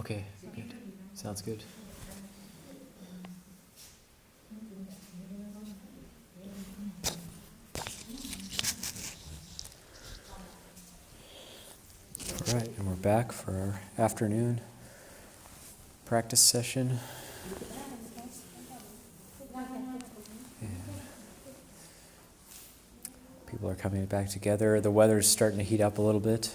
Okay, good. Sounds good. All right, and we're back for our afternoon practice session. And people are coming back together. The weather's starting to heat up a little bit.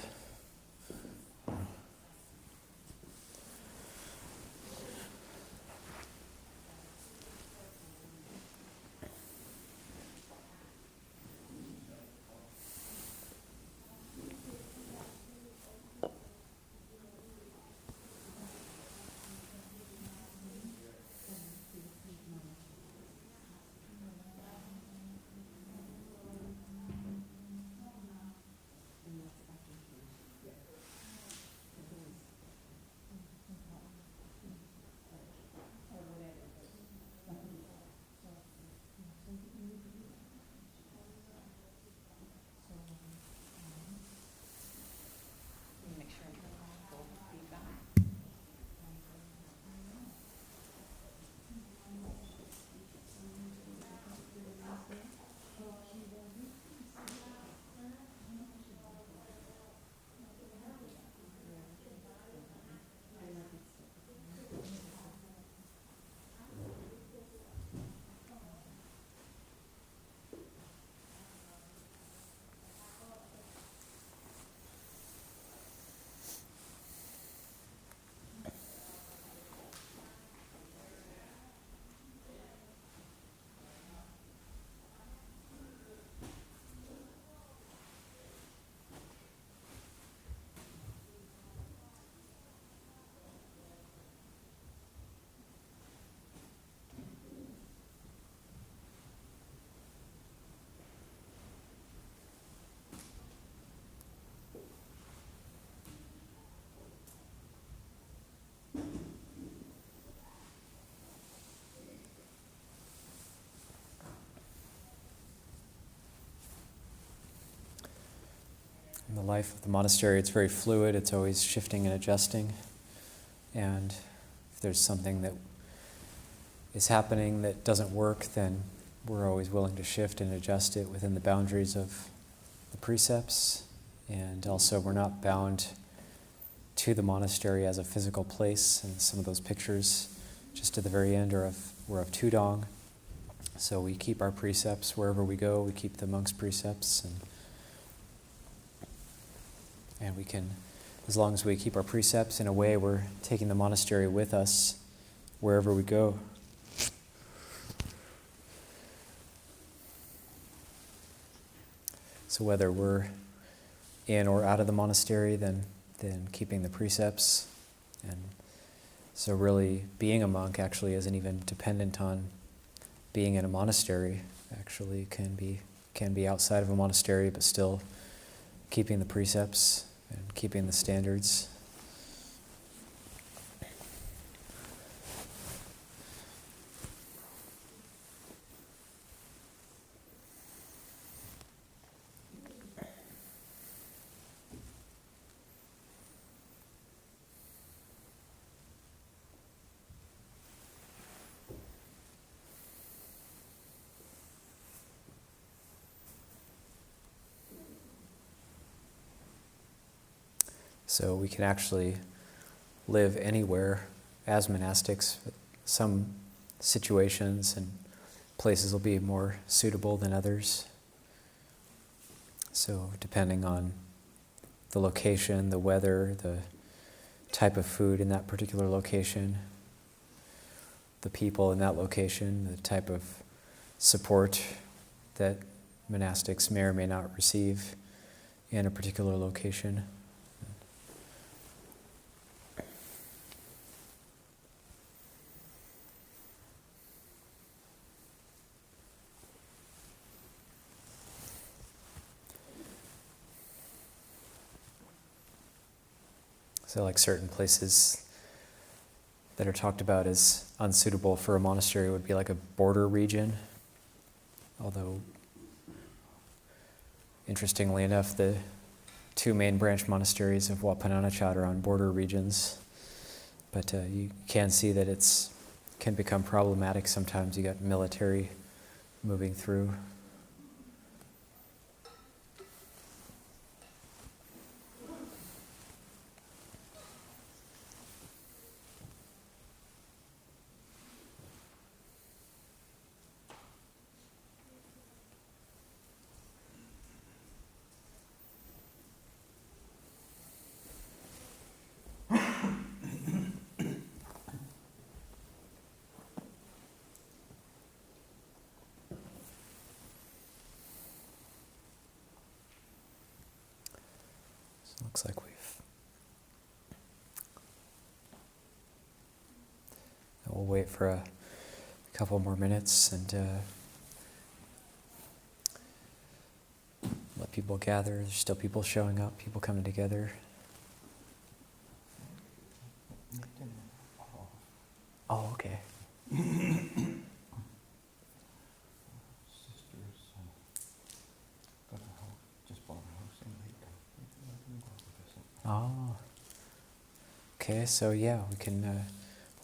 In the life of the monastery, it's very fluid. It's always shifting and adjusting. And if there's something that is happening that doesn't work, then we're always willing to shift and adjust it within the boundaries of the precepts. And also, we're not bound to the monastery as a physical place. And some of those pictures just at the very end were of Tudong. So we keep our precepts wherever we go. We keep the monks' precepts, and we can, as long as we keep our precepts in a way, we're taking the monastery with us wherever we go. So whether we're in or out of the monastery, then keeping the precepts. And so really being a monk actually isn't even dependent on being in a monastery. Actually can be outside of a monastery, but still keeping the precepts and keeping the standards. So we can actually live anywhere as monastics. Some situations and places will be more suitable than others. So depending on the location, the weather, the type of food in that particular location, the people in that location, the type of support that monastics may or may not receive in a particular location. So like certain places that are talked about as unsuitable for a monastery would be like a border region. Although, interestingly enough, the two main branch monasteries of Wat Pah Nanachat are on border regions. But you can see that it's can become problematic sometimes. You got military moving through. Looks like we'll wait for a couple more minutes and let people gather. There's still people showing up, people coming together. Oh, okay. Oh, okay. So yeah,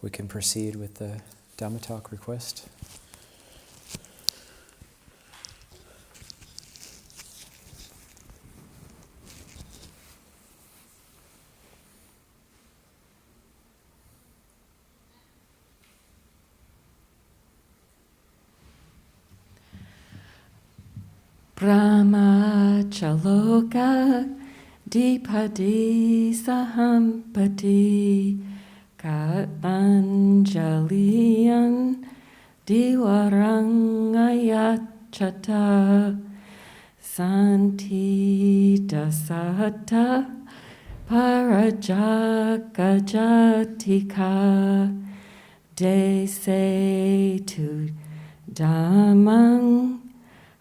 we can proceed with the Dhamma Talk request. Brahmachaloka Dipadi Sahampati Katanjaliyan Diwarangayachata Santi Dasata Parajakajatika Desetu Dhammang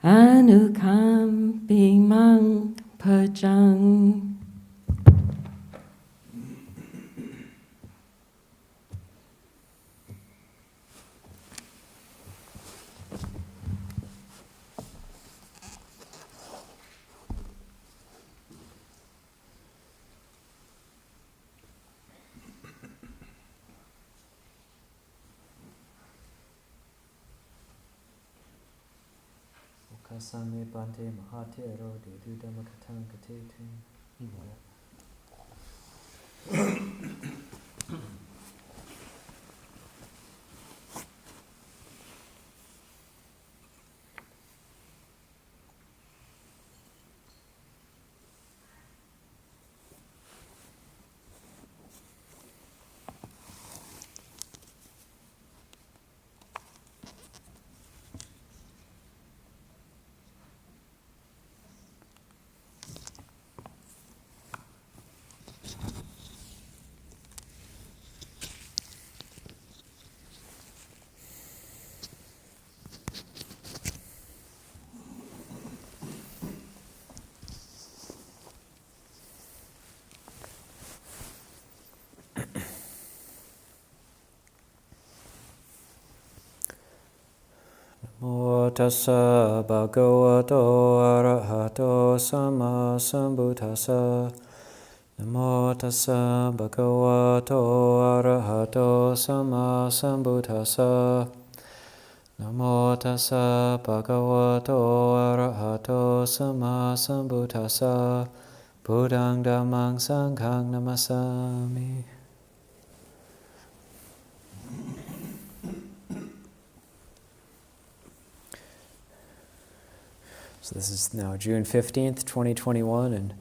Anukampimang Pajang. Kasame Bante Mahatero Dedu Dhammakatang Katetu. Namo tassa bhagavato arahato sama sambuddhassa. Namo tassa bhagavato arahato sama sambuddhassa. Namo tassa bhagavato arahato sama sambuddhassa. Buddhang dhammang sanghang namasami. So this is now June 15th, 2021, and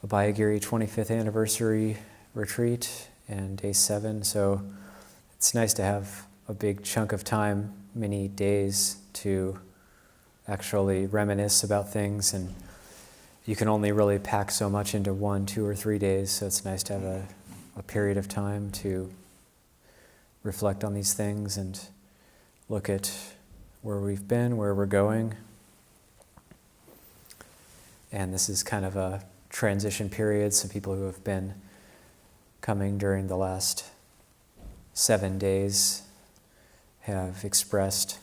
Abhayagiri 25th anniversary retreat and day 7. So it's nice to have a big chunk of time, many days, to actually reminisce about things. And you can only really pack so much into 1, 2, or 3 days. So it's nice to have a period of time to reflect on these things and look at where we've been, where we're going. And this is kind of a transition period. Some people who have been coming during the last 7 days have expressed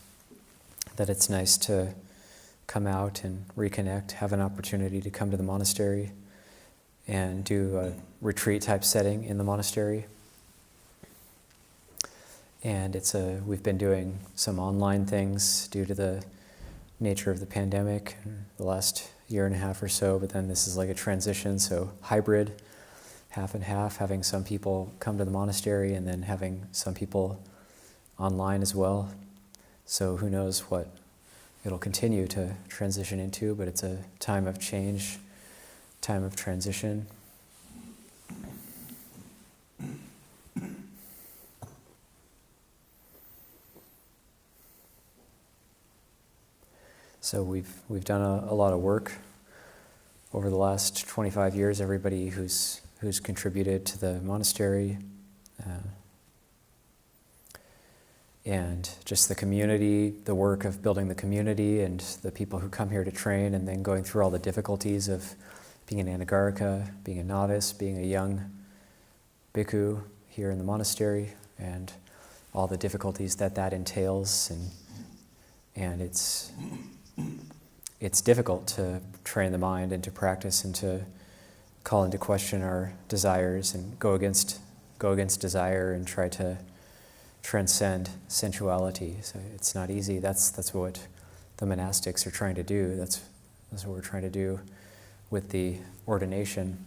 that it's nice to come out and reconnect, have an opportunity to come to the monastery and do a retreat type setting in the monastery. And we've been doing some online things due to the nature of the pandemic the last year and a half or so, but then this is like a transition, so hybrid, half and half, having some people come to the monastery and then having some people online as well. So who knows what it'll continue to transition into, but it's a time of change, time of transition. So we've done a lot of work over the last 25 years. Everybody who's contributed to the monastery, and just the community, the work of building the community, and the people who come here to train, and then going through all the difficulties of being an anagarika, being a novice, being a young bhikkhu here in the monastery, and all the difficulties that entails, and it's difficult to train the mind and to practice and to call into question our desires and go against desire and try to transcend sensuality. So it's not easy. That's what the monastics are trying to do. That's what we're trying to do with the ordination.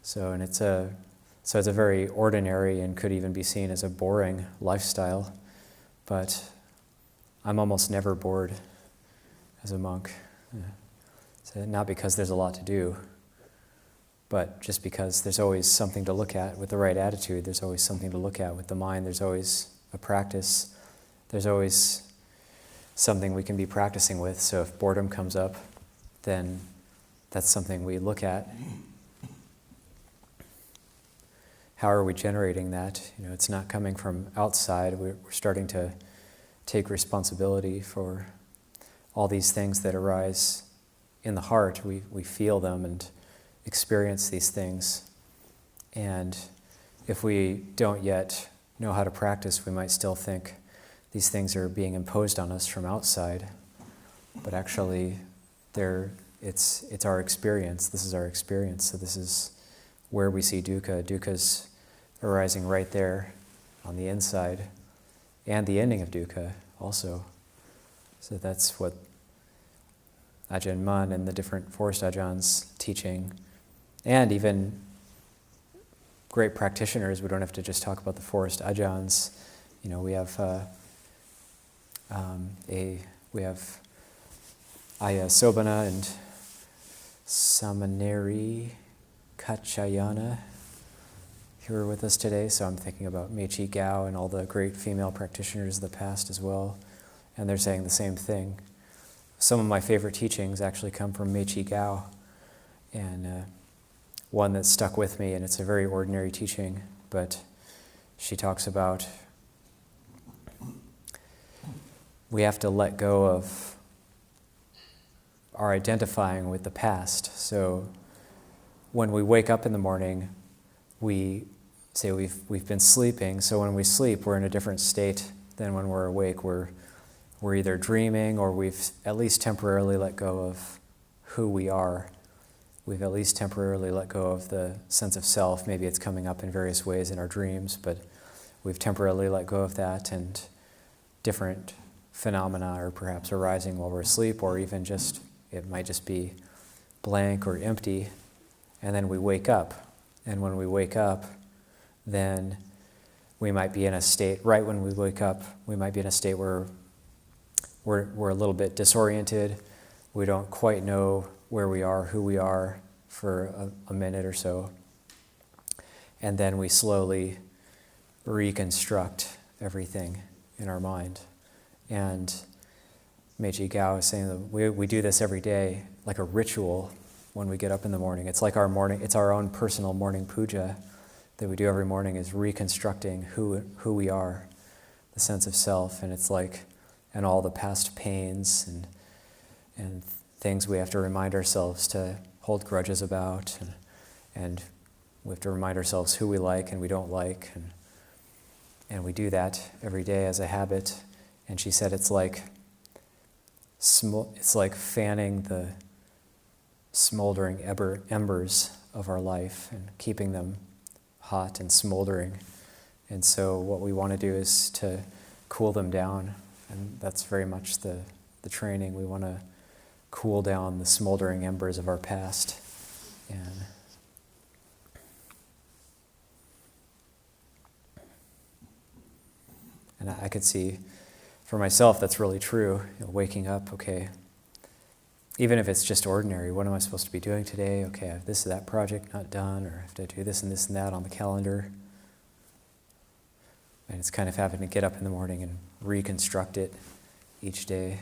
So it's a very ordinary and could even be seen as a boring lifestyle, but I'm almost never bored as a monk. So not because there's a lot to do, but just because there's always something to look at with the right attitude. There's always something to look at with the mind. There's always a practice. There's always something we can be practicing with. So if boredom comes up, then that's something we look at. How are we generating that? It's not coming from outside. We're starting to take responsibility for all these things that arise in the heart. We feel them and experience these things. And if we don't yet know how to practice, we might still think these things are being imposed on us from outside. But actually, it's our experience. This is our experience. So this is where we see dukkha. Dukkha's arising right there on the inside, and the ending of dukkha also. So that's what Ajahn Mun and the different forest ajahns teaching, and even great practitioners. We don't have to just talk about the forest ajahns. We have Aya Sobana and Samaneri Kachayana here with us today. So I'm thinking about Mechi Gao and all the great female practitioners of the past as well. And they're saying the same thing. Some of my favorite teachings actually come from Mechi Gao, and one that stuck with me, and it's a very ordinary teaching, but she talks about we have to let go of our identifying with the past. So when we wake up in the morning, we say we've been sleeping, so when we sleep, we're in a different state than when we're awake. We're either dreaming, or we've at least temporarily let go of who we are. We've at least temporarily let go of the sense of self. Maybe it's coming up in various ways in our dreams, but we've temporarily let go of that, and different phenomena are perhaps arising while we're asleep, or even it might just be blank or empty, and then we wake up. And when we wake up, then we might be in a state, right when we wake up, we might be in a state where we're a little bit disoriented. We don't quite know where we are, who we are for a minute or so. And then we slowly reconstruct everything in our mind. And Meiji Gao is saying that we do this every day, like a ritual when we get up in the morning. It's like it's our own personal morning puja that we do every morning, is reconstructing who we are, the sense of self. And it's like, and all the past pains and things we have to remind ourselves to hold grudges about, and we have to remind ourselves who we like and we don't like, and we do that every day as a habit. And she said it's like fanning the smoldering embers of our life and keeping them hot and smoldering And so what we want to do is to cool them down, and that's very much the training. We want to cool down the smoldering embers of our past. And I could see for myself that's really true. Waking up, okay, even if it's just ordinary, what am I supposed to be doing today? Okay, I have this or that project not done, or I have to do this and that on the calendar. And it's kind of having to get up in the morning and reconstruct it each day.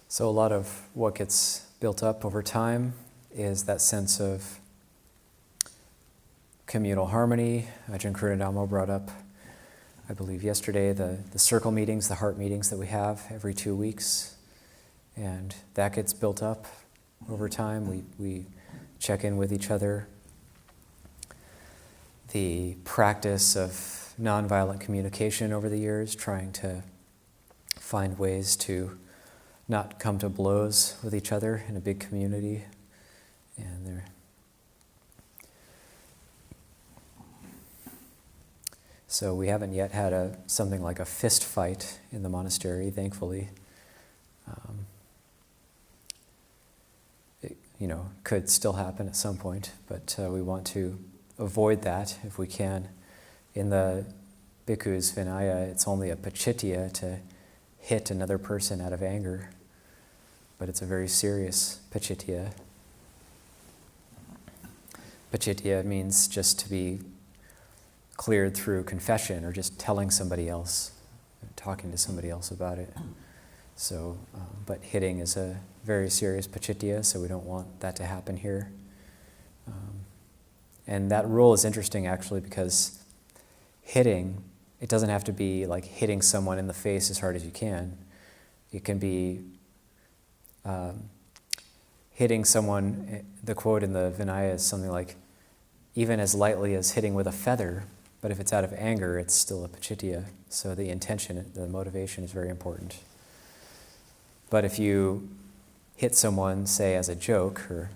So a lot of what gets built up over time is that sense of communal harmony. Ajahn Kurunadhammo brought up, I believe yesterday, the circle meetings, the heart meetings that we have every 2 weeks. And that gets built up over time. We check in with each other. The practice of nonviolent communication over the years, trying to find ways to not come to blows with each other in a big community. So we haven't yet had something like a fist fight in the monastery, thankfully. It could still happen at some point, but we want to avoid that if we can. In the Bhikkhu's Vinaya, it's only a pachitya to hit another person out of anger, but it's a very serious pachitya. Pachitya means just to be cleared through confession or just telling somebody else, talking to somebody else about it. So, but hitting is a very serious pachitya, so we don't want that to happen here. And that rule is interesting actually because hitting, it doesn't have to be like hitting someone in the face as hard as you can. It can be hitting someone, the quote in the Vinaya is something like, even as lightly as hitting with a feather, but if it's out of anger, it's still a pachitya. So the intention, the motivation is very important. But if you hit someone, say as a joke, or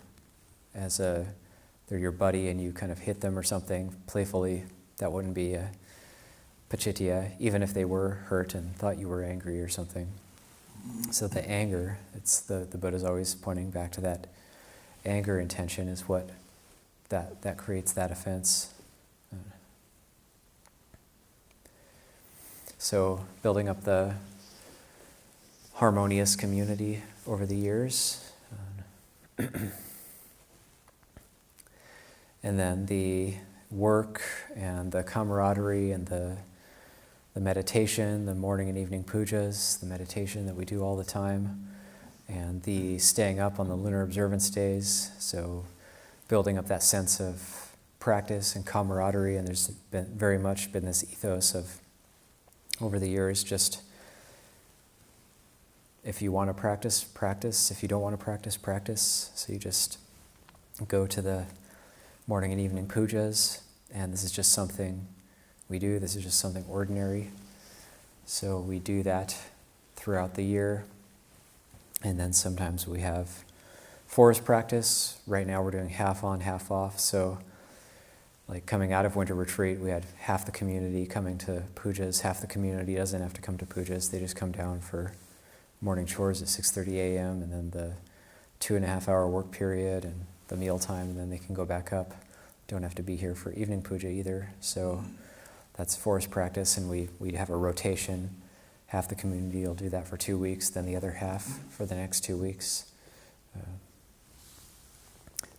they're your buddy and you kind of hit them or something playfully, that wouldn't be a pachitya, even if they were hurt and thought you were angry or something. So the anger, it's the Buddha's always pointing back to that anger intention is what that creates that offense. So building up the harmonious community over the years. And then the work and the camaraderie and the meditation, the morning and evening pujas, the meditation that we do all the time, and the staying up on the lunar observance days. So building up that sense of practice and camaraderie, and there's very much been this ethos of, over the years, just if you want to practice, practice. If you don't want to practice, practice. So you just go to the morning and evening pujas, and this is just something we do. This is just something ordinary. So we do that throughout the year. And then sometimes we have forest practice. Right now we're doing half on, half off. So like coming out of winter retreat, we had half the community coming to pujas. Half the community doesn't have to come to pujas. They just come down for morning chores at 6:30 a.m. and then the 2.5-hour work period and the meal time, and then they can go back up. Don't have to be here for evening puja either. So that's forest practice, and we have a rotation. Half the community will do that for 2 weeks, then the other half for the next 2 weeks.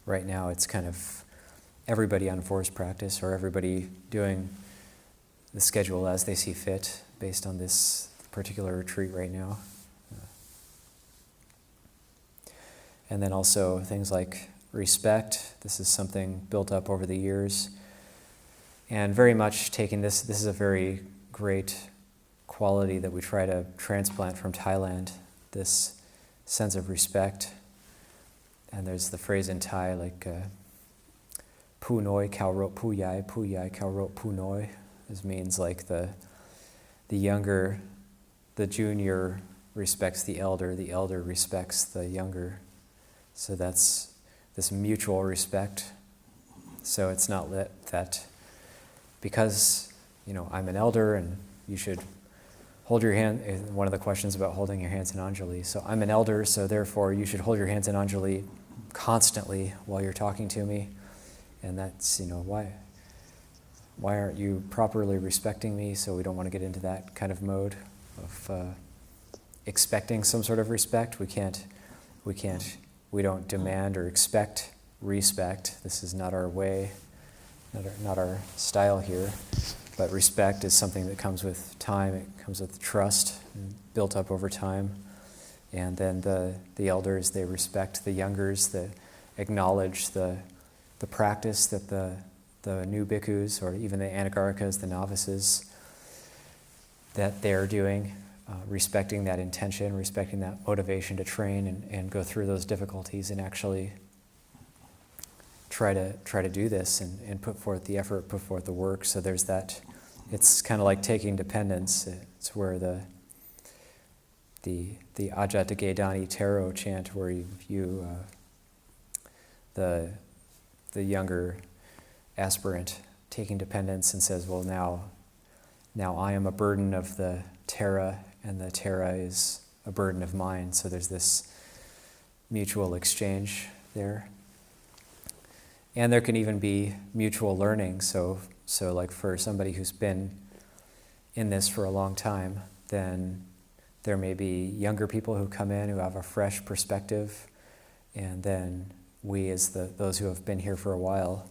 Right now it's kind of everybody on forest practice, or everybody doing the schedule as they see fit based on this particular retreat right now. And then also things like respect. This is something built up over the years. And very much taking this is a very great quality that we try to transplant from Thailand, this sense of respect. And there's the phrase in Thai like Pu Noi Khao Rot Pu Yai Khao Rot Pu Noi. This means like the junior respects the elder respects the younger. So that's this mutual respect. So it's not that because, I'm an elder and you should hold your hand. One of the questions about holding your hands in Anjali. So I'm an elder, so therefore you should hold your hands in Anjali constantly while you're talking to me. And that's, why aren't you properly respecting me? So we don't want to get into that kind of mode of expecting some sort of respect. We don't demand or expect respect. This is not our way, not our style here. But respect is something that comes with time. It comes with trust, built up over time. And then the elders, they respect the youngers, they acknowledge the practice that the new bhikkhus, or even the anagarikas, the novices, that they're doing, respecting that intention, respecting that motivation to train and go through those difficulties and actually try to do this and put forth the effort, put forth the work. So there's that. It's kind of like taking dependence. It's where the Ajata Gedani Taro chant, where the younger aspirant taking dependence and says, well, now I am a burden of the Tara, and the Tara is a burden of mine. So there's this mutual exchange there. And there can even be mutual learning. So like for somebody who's been in this for a long time, then there may be younger people who come in who have a fresh perspective, and then we as those who have been here for a while,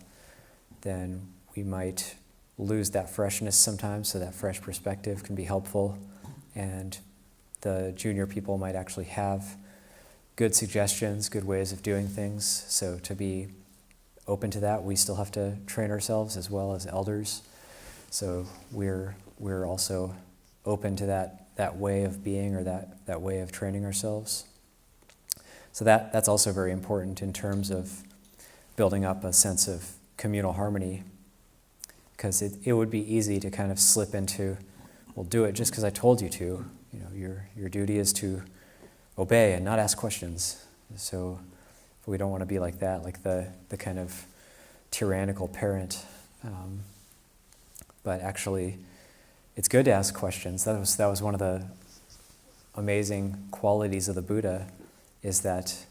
then we might lose that freshness sometimes, so that fresh perspective can be helpful. And the junior people might actually have good suggestions, good ways of doing things. So to be open to that, we still have to train ourselves as well as elders. So we're also open to that way of being, or that way of training ourselves. So that's also very important in terms of building up a sense of communal harmony, because it would be easy to kind of slip into, well, do it just because I told you to. Your duty is to obey and not ask questions. So we don't want to be like that, like the kind of tyrannical parent. But actually, it's good to ask questions. That was one of the amazing qualities of the Buddha, is that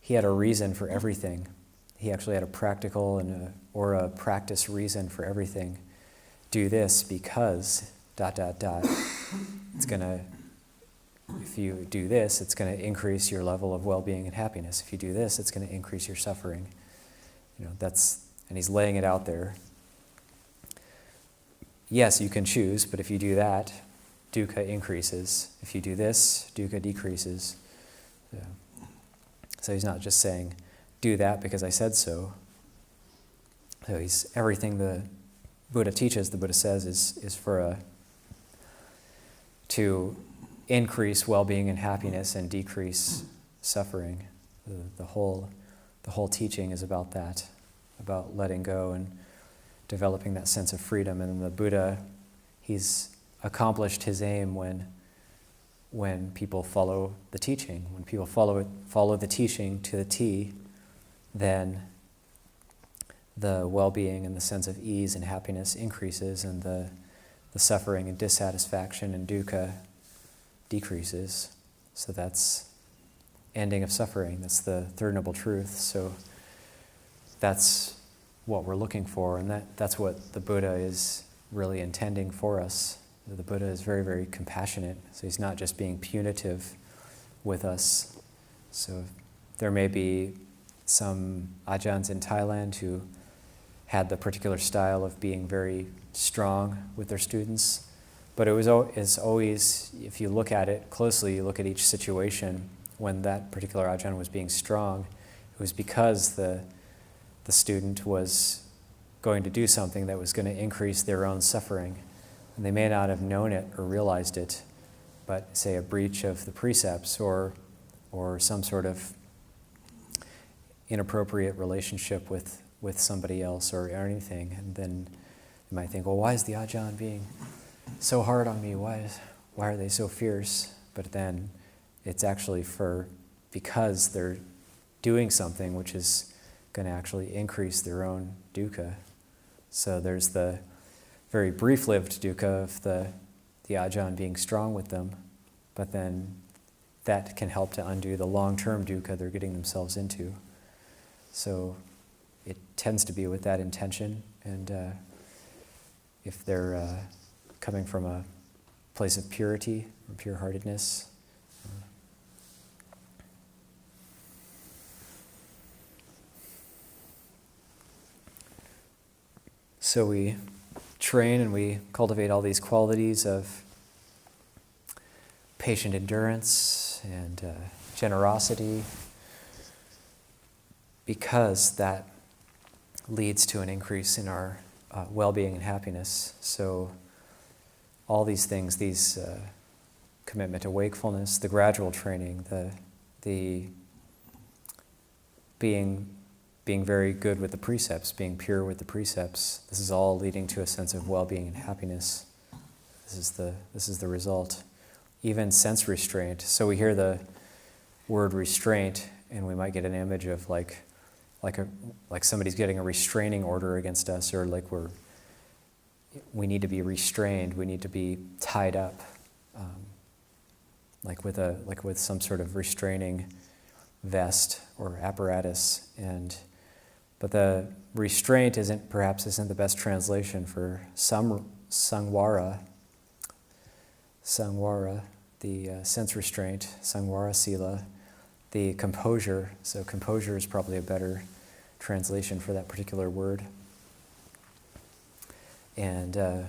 he had a reason for everything. He actually had a practical or a practice reason for everything. Do this because ... It's gonna. If you do this, it's going to increase your level of well-being and happiness. If you do this, it's going to increase your suffering. And he's laying it out there. Yes, you can choose, but if you do that, dukkha increases. If you do this, dukkha decreases. So he's not just saying, do that because I said so. So everything the Buddha teaches, the Buddha says, is to increase well-being and happiness and decrease suffering. The whole teaching is about that, about letting go and developing that sense of freedom. And the Buddha, he's accomplished his aim when people follow the teaching. When people follow the teaching to the T, then the well-being and the sense of ease and happiness increases, and the suffering and dissatisfaction and dukkha decreases. So that's ending of suffering. That's the third noble truth. So that's what we're looking for, and that's what the Buddha is really intending for us. The Buddha is very, very compassionate, so he's not just being punitive with us. So there may be some ajahns in Thailand who had the particular style of being very strong with their students, but it's always, if you look at it closely, you look at each situation, when that particular ajahn was being strong, it was because the student was going to do something that was going to increase their own suffering. And they may not have known it or realized it, but say a breach of the precepts or some sort of inappropriate relationship with somebody else or anything, and then you might think, well, why is the Ajahn being so hard on me? Why are they so fierce? But then it's actually because they're doing something which is going to actually increase their own dukkha. So there's the very brief-lived dukkha of the Ajahn being strong with them, but then that can help to undo the long-term dukkha they're getting themselves into. So it tends to be with that intention, and if they're coming from a place of purity or pure-heartedness. So we train and we cultivate all these qualities of patient endurance and generosity, because that leads to an increase in our well-being and happiness. So all these things, these commitment to wakefulness, the gradual training, the being very good with the precepts, being pure with the precepts, this is all leading to a sense of well-being and happiness. This is the result. Even sense restraint. So we hear the word restraint, and we might get an image of like somebody's getting a restraining order against us, or like we need to be restrained, we need to be tied up, like with some sort of restraining vest or apparatus. But the restraint isn't the best translation for sangwara, the sense restraint, sangwara sila, the composure. So composure is probably a better translation for that particular word. And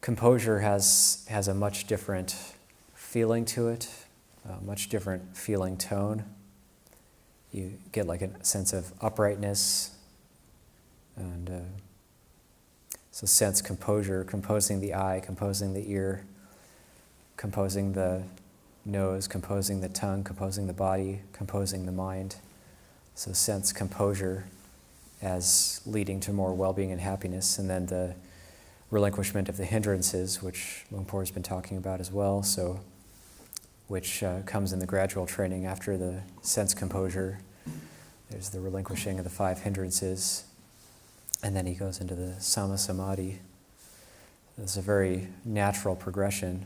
composure has a much different feeling to it, a much different feeling tone. You get like a sense of uprightness, and so sense composure, composing the eye, composing the ear, composing the nose, composing the tongue, composing the body, composing the mind. So sense composure as leading to more well-being and happiness, and then the relinquishment of the hindrances, which Lumpur has been talking about as well, so which comes in the gradual training after the sense composure. There's the relinquishing of the 5 hindrances, and then he goes into the Sama Samadhi. It's a very natural progression.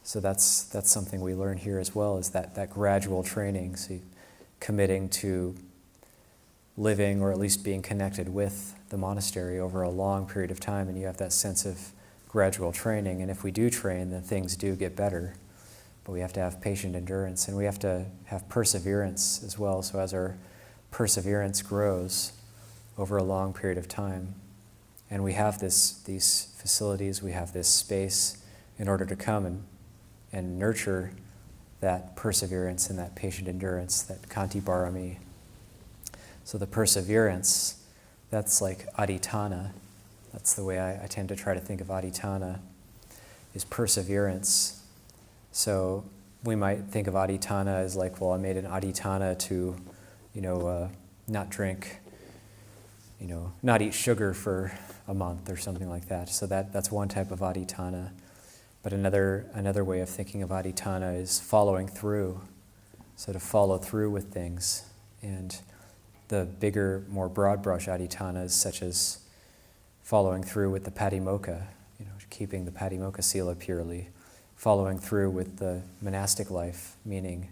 So that's something we learn here as well, is that gradual training, so committing to living or at least being connected with the monastery over a long period of time, and you have that sense of gradual training. And if we do train, then things do get better. But we have to have patient endurance, and we have to have perseverance as well. So as our perseverance grows over a long period of time, and we have these facilities, we have this space in order to come and nurture that perseverance and that patient endurance, that kanti barami. So the perseverance, that's like adhitthana. That's the way I tend to try to think of adhitthana, is perseverance. So we might think of adhitthana as like, well, I made an adhitthana to, not drink, not eat sugar for a month or something like that. So that's one type of adhitthana. But another way of thinking of adhitthana is following through. So to follow through with things. And the bigger, more broad brush adhitthanas, such as following through with the patimokkha, keeping the patimokkha sila purely, following through with the monastic life, meaning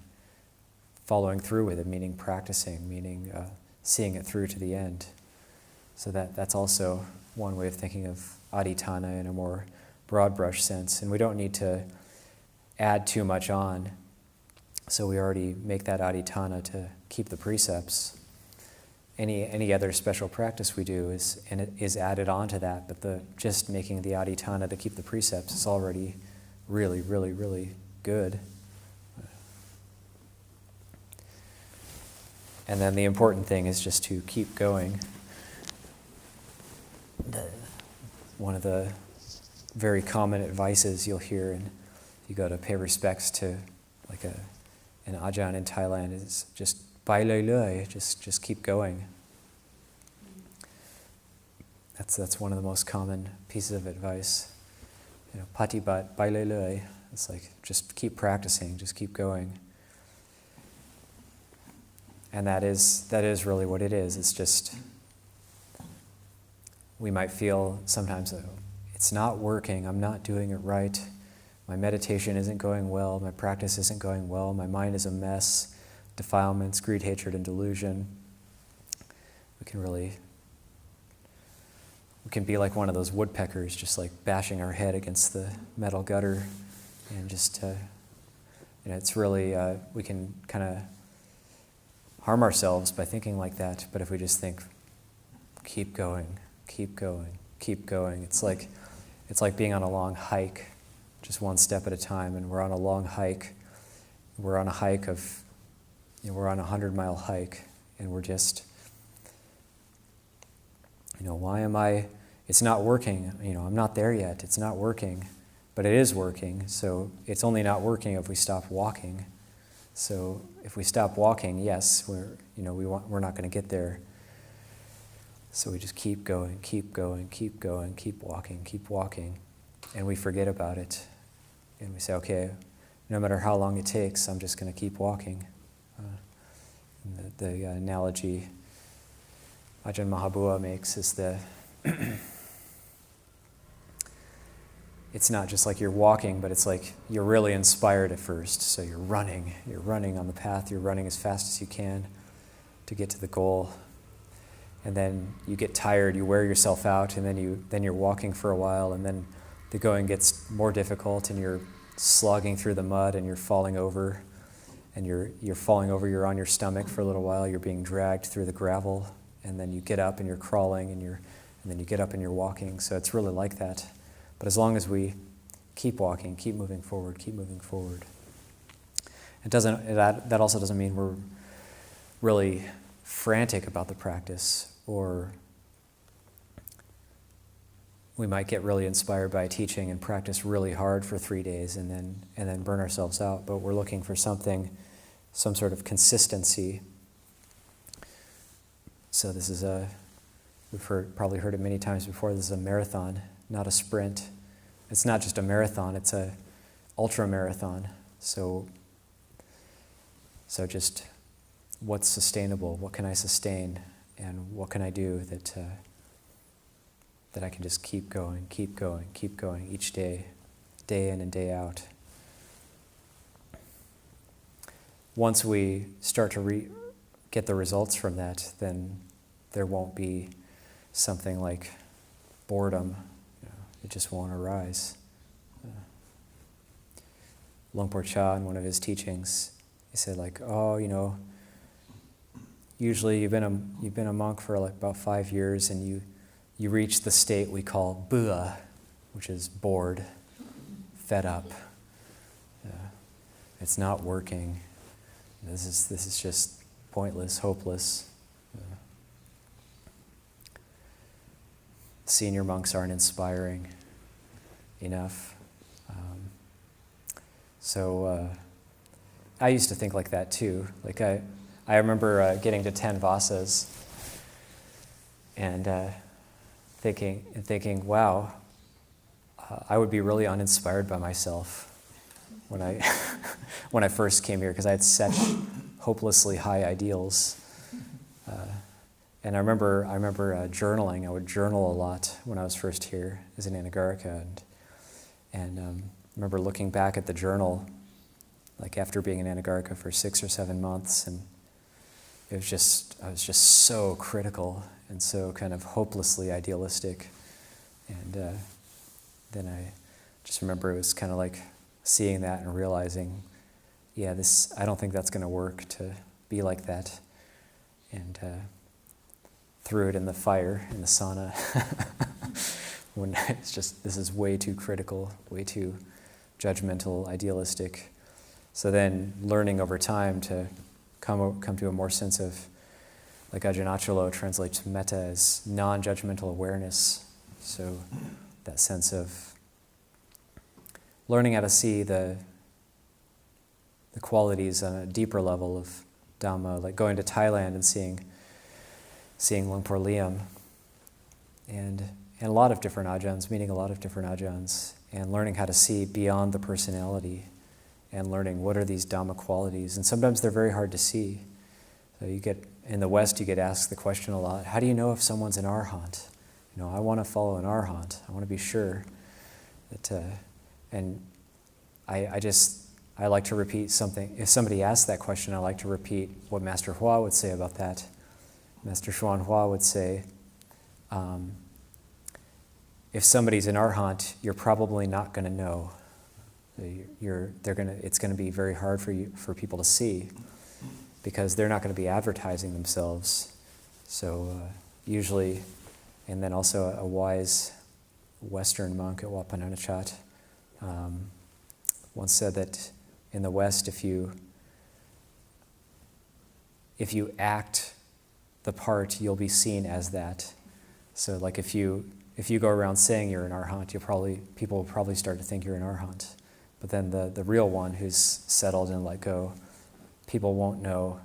following through with it, meaning practicing, meaning seeing it through to the end. So that's also one way of thinking of adhitthana in a more broad brush sense. And we don't need to add too much on. So we already make that adhitthana to keep the precepts. Any other special practice we do is added on to that, but just making the adhitthana to keep the precepts is already really, really, really good. And then the important thing is just to keep going. one of the very common advices you'll hear, and you go to pay respects to like an Ajahn in Thailand, is just bai loi loi, just keep going. That's one of the most common pieces of advice. Patibat bai loi loi. It's like just keep practicing, just keep going. And that is really what it is. It's just, we might feel sometimes that it's not working, I'm not doing it right, my meditation isn't going well, my practice isn't going well, my mind is a mess, defilements, greed, hatred, and delusion. We can be like one of those woodpeckers, just like bashing our head against the metal gutter, and just, it's really, we can kind of harm ourselves by thinking like that. But if we just think, keep going, keep going, keep going. It's like being on a long hike, just one step at a time. And we're on a long hike. We're on a hike of, we're on a 100-mile hike, and we're just, why am I? It's not working. I'm not there yet. It's not working, but it is working. So it's only not working if we stop walking. So if we stop walking, yes, we're not going to get there. So we just keep going, keep going, keep going, keep walking, and we forget about it. And we say, okay, no matter how long it takes, I'm just going to keep walking. The analogy Ajahn Mahabua makes is it's not just like you're walking, but it's like you're really inspired at first. So you're running on the path, you're running as fast as you can to get to the goal. And then you get tired, you wear yourself out, and then you're walking for a while, and then the going gets more difficult, and you're slogging through the mud, and you're falling over, and you're falling over, you're on your stomach for a little while, you're being dragged through the gravel, and then you get up and you're crawling, and then you get up and you're walking. So it's really like that. But as long as we keep walking, keep moving forward, that also doesn't mean we're really frantic about the practice, or we might get really inspired by teaching and practice really hard for 3 days and then burn ourselves out. But we're looking for some sort of consistency. So this is we've probably heard it many times before, this is a marathon, not a sprint. It's not just a marathon, it's a ultra marathon. So just what's sustainable? What can I sustain? And what can I do that I can just keep going each day in and day out. Once we start to get the results from that, then there won't be something like boredom. It just won't arise. Luang Cha, in one of his teachings, he said, usually you've been a monk for about 5 years, and you reach the state we call bua, which is bored, fed up. It's not working. This is just pointless, hopeless. Senior monks aren't inspiring enough. So I used to think like that too. I remember getting to 10 vasas and thinking, wow, I would be really uninspired by myself when I first came here, because I had such hopelessly high ideals. And I remember journaling. I would journal a lot when I was first here as an Anagarika, and I remember looking back at the journal, after being an Anagarika for 6 or 7 months, and I was just so critical and so kind of hopelessly idealistic. And then I just remember it was kind of like seeing that and realizing, I don't think that's going to work to be like that. And threw it in the fire, in the sauna, when this is way too critical, way too judgmental, idealistic. So then learning over time to come to a more sense of, like Ajahn Achalo translates metta as non-judgmental awareness. So that sense of learning how to see the qualities on a deeper level of Dhamma, like going to Thailand and seeing Luang Por Liam, and a lot of different ajahns, meeting a lot of different ajahns, and learning how to see beyond the personality, and learning what are these Dhamma qualities. And sometimes they're very hard to see. So in the West, you get asked the question a lot, how do you know if someone's an arhat? I want to follow an arhat. I want to be sure that, and I like to repeat something. If somebody asks that question, I like to repeat what Master Hua would say about that. Master Xuan Hua would say, if somebody's an arhat, you're probably not going to know. It's going to be very hard for people to see, because they're not going to be advertising themselves. So usually, and then also a wise Western monk at Wat Pah Nanachat once said that in the West, if you act the part, you'll be seen as that. So like if you go around saying you're an arhat, people will probably start to think you're an arhat. But then the real one who's settled and let go, people won't know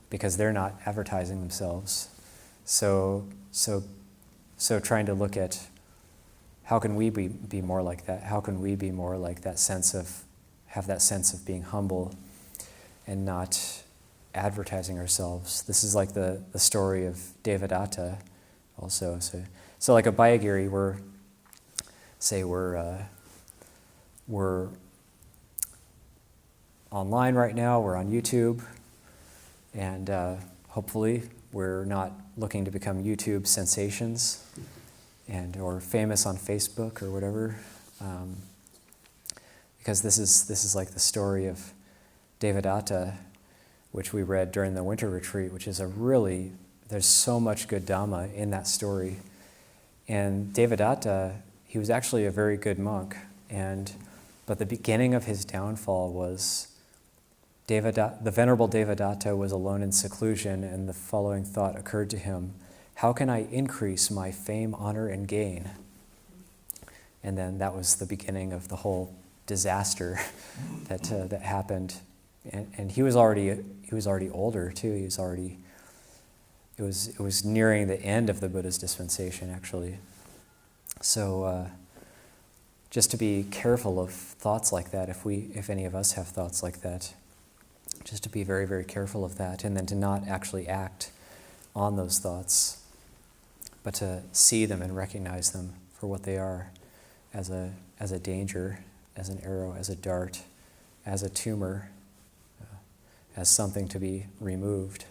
because they're not advertising themselves. So trying to look at how can we be more like that? How can we be more like that have that sense of being humble and not advertising ourselves? This is like the story of Devadatta also. So like Abhayagiri, we're online right now, we're on YouTube, and hopefully we're not looking to become YouTube sensations or famous on Facebook or whatever, because this is like the story of Devadatta, which we read during the winter retreat, which is there's so much good Dhamma in that story. And Devadatta, he was actually a very good monk, but the beginning of his downfall was the Venerable Devadatta was alone in seclusion, and the following thought occurred to him: how can I increase my fame, honor, and gain? And then that was the beginning of the whole disaster that happened. And he was already older too. It was nearing the end of the Buddha's dispensation, actually. So just to be careful of thoughts like that, if any of us have thoughts like that, just to be very, very careful of that, and then to not actually act on those thoughts, but to see them and recognize them for what they are, as a danger, as an arrow, as a dart, as a tumor, as something to be removed.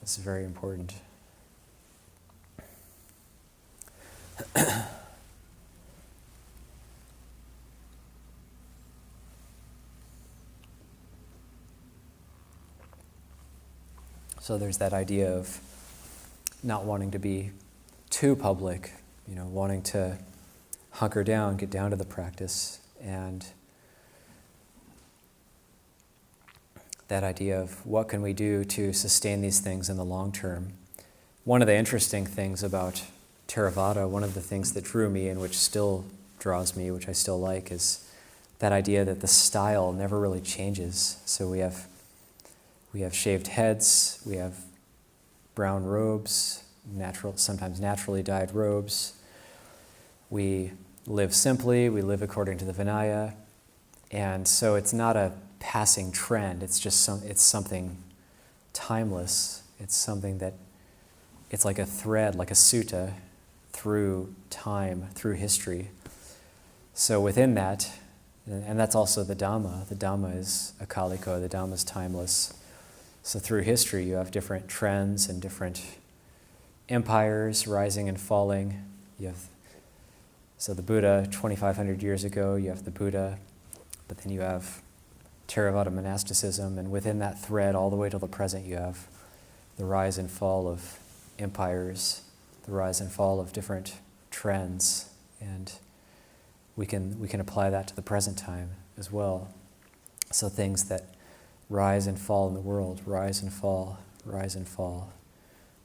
This is very important. So there's that idea of not wanting to be too public, wanting to hunker down, get down to the practice, and that idea of what can we do to sustain these things in the long term. One of the interesting things about Theravada, one of the things that drew me and which still draws me, which I still like, is that idea that the style never really changes. So we have shaved heads, we have brown robes, sometimes naturally dyed robes. We live simply, we live according to the Vinaya, and so it's not a passing trend, it's something timeless. It's something that, it's like a thread, like a sutta, through time, through history. So within that, and that's also the Dhamma is akaliko, the Dhamma is timeless. So through history, you have different trends and different empires rising and falling. So the Buddha, 2,500 years ago, you have the Buddha, but then you have Theravada monasticism, and within that thread, all the way to the present, you have the rise and fall of empires, the rise and fall of different trends, and we can apply that to the present time as well. So things that rise and fall in the world, rise and fall, rise and fall.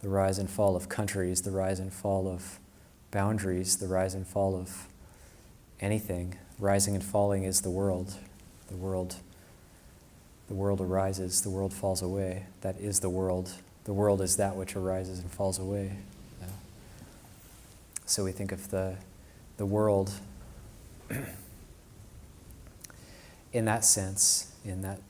The rise and fall of countries, the rise and fall of boundaries, the rise and fall of anything. Rising and falling is the world. The world arises, the world falls away. That is the world. The world is that which arises and falls away. Yeah. So we think of the world in that sense,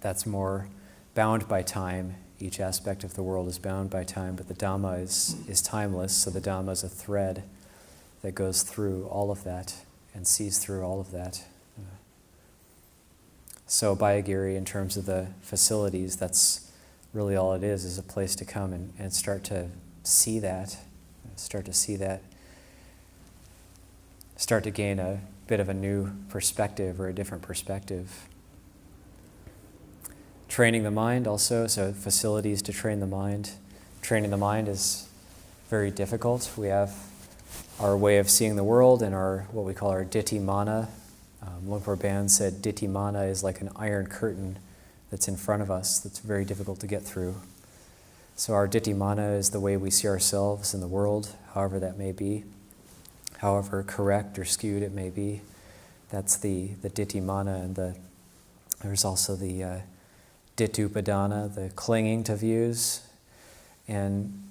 that's more bound by time. Each aspect of the world is bound by time, but the Dhamma is timeless, so the Dhamma is a thread that goes through all of that and sees through all of that. So Abhayagiri, in terms of the facilities, that's really all it is a place to come and start to see that, start to gain a bit of a new perspective or a different perspective. Training the mind also, so facilities to train the mind. Training the mind is very difficult. We have our way of seeing the world and our what we call our ditthi mana. Lumpur Ban said ditthi mana is like an iron curtain that's in front of us that's very difficult to get through. So our ditthi mana is the way we see ourselves in the world, however that may be, however correct or skewed it may be. That's the ditthi mana, and there's also the dittupadana, the clinging to views, and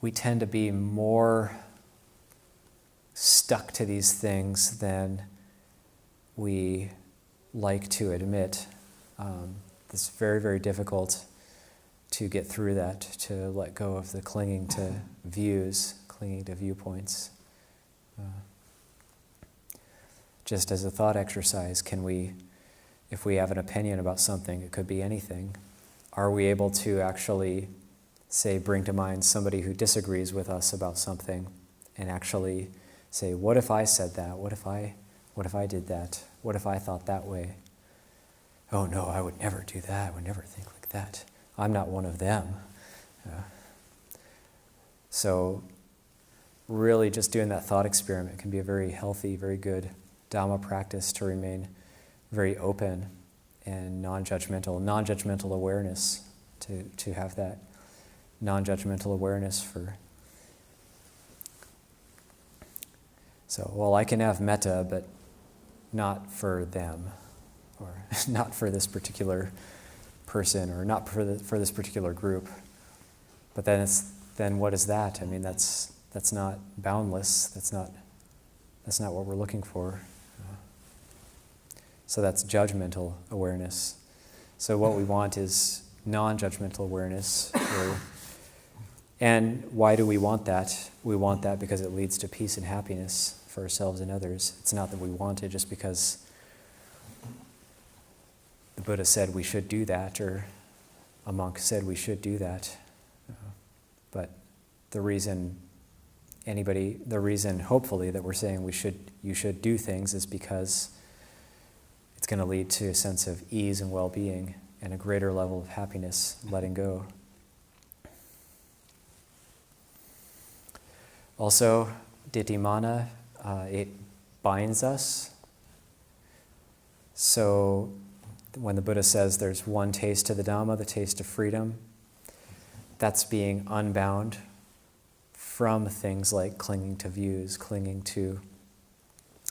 we tend to be more stuck to these things than we like to admit. It's very, very difficult to get through that, to let go of the clinging to views, clinging to viewpoints. Just as a thought exercise, if we have an opinion about something, it could be anything, are we able to actually, say, bring to mind somebody who disagrees with us about something and actually say, what if I said that? What if I did that? What if I thought that way? Oh no, I would never do that. I would never think like that. I'm not one of them. So really just doing that thought experiment can be a very healthy, very good Dhamma practice to remain very open and non-judgmental awareness, to have that non-judgmental awareness for. So, well, I can have metta, but not for them, or not for this particular person, or not for this particular group. But then what is that? I mean, that's not boundless. That's not what we're looking for. So that's judgmental awareness. So what we want is non-judgmental awareness. And why do we want that? We want that because it leads to peace and happiness for ourselves and others. It's not that we want it just because the Buddha said we should do that, or a monk said we should do that. But the reason hopefully that we're saying you should do things is because it's going to lead to a sense of ease and well-being and a greater level of happiness, letting go. Also, ditthi-mana, it binds us. So when the Buddha says there's one taste to the Dhamma, the taste of freedom, that's being unbound from things like clinging to views, clinging to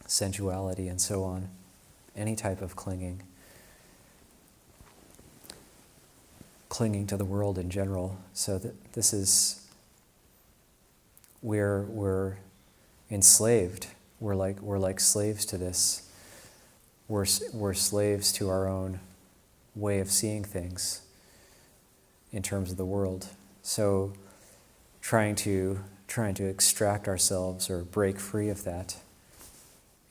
sensuality, and so on. Any type of clinging to the world in general. So that this is, we're enslaved. We're like slaves to this. We're slaves to our own way of seeing things in terms of the world. So trying to extract ourselves or break free of that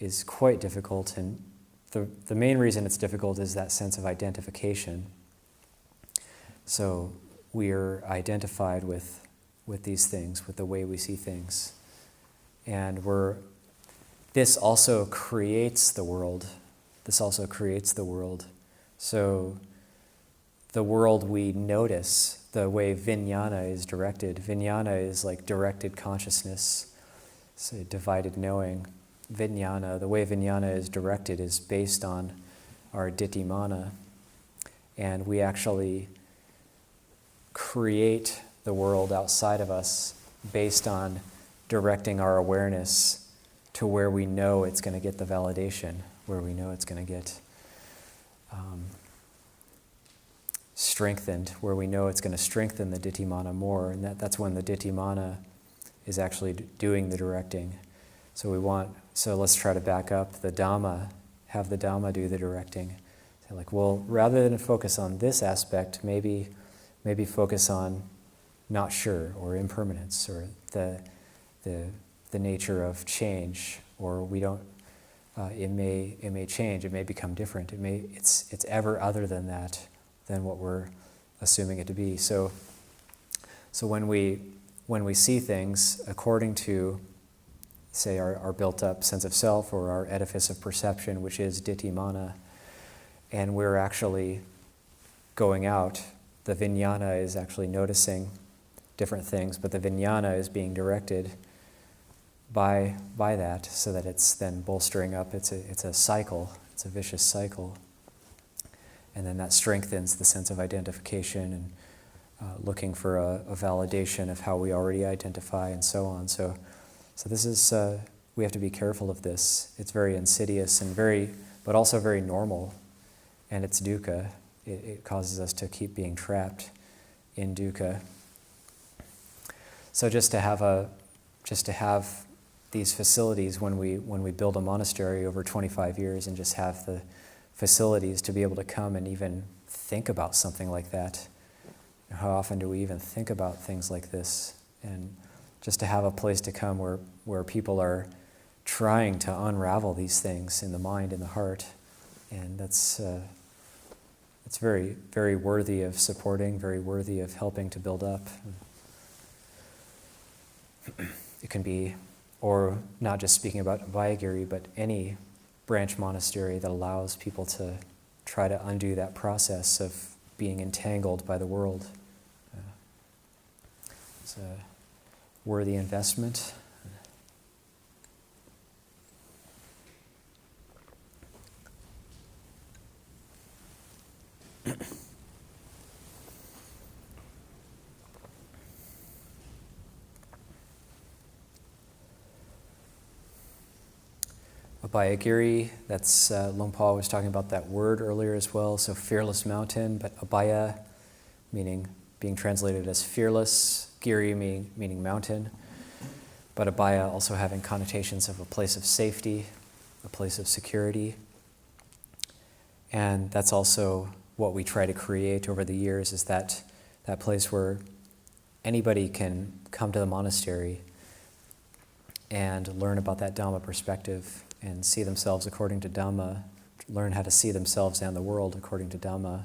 is quite difficult, and the main reason it's difficult is that sense of identification. So we're identified with these things, with the way we see things. And this also creates the world. So the world we notice, the way vijnana is directed. Vijnana is like directed consciousness, so divided knowing. Vijnana, the way vijnana is directed is based on our ditthi-mana. And we actually create the world outside of us based on directing our awareness to where we know it's going to get the validation, where we know it's going to get strengthened, where we know it's going to strengthen the ditthimana more, and that's when the ditthimana is actually doing the directing. So let's try to back up the Dhamma, have the Dhamma do the directing. So like, well, rather than focus on this aspect, maybe focus on not sure, or impermanence, or the nature of change, or we don't. It may change. It may become different. It's ever other than that, than what we're assuming it to be. So when we see things according to, say, our built-up sense of self, or our edifice of perception, which is ditthimana, and we're actually going out, the vijnana is actually noticing different things, but the vijnana is being directed by that, so that it's then bolstering up. It's a cycle. It's a vicious cycle, and then that strengthens the sense of identification and looking for a validation of how we already identify, and so on. So this is we have to be careful of this. It's very insidious and but also very normal, and it's dukkha. It causes us to keep being trapped in dukkha. So just to have these facilities when we build a monastery over 25 years, and just have the facilities to be able to come and even think about something like that. How often do we even think about things like this? And just to have a place to come where people are trying to unravel these things in the mind and the heart, and that's very, very worthy of supporting, very worthy of helping to build up. It can be, or not just speaking about Abhayagiri, but any branch monastery that allows people to try to undo that process of being entangled by the world. It's a worthy investment. Abhayagiri, that's Longpa was talking about that word earlier as well, so fearless mountain, but Abhaya meaning being translated as fearless, Giri meaning mountain, but Abhaya also having connotations of a place of safety, a place of security. And that's also what we try to create over the years, is that place where anybody can come to the monastery and learn about that Dhamma perspective and see themselves according to Dhamma, learn how to see themselves and the world according to Dhamma.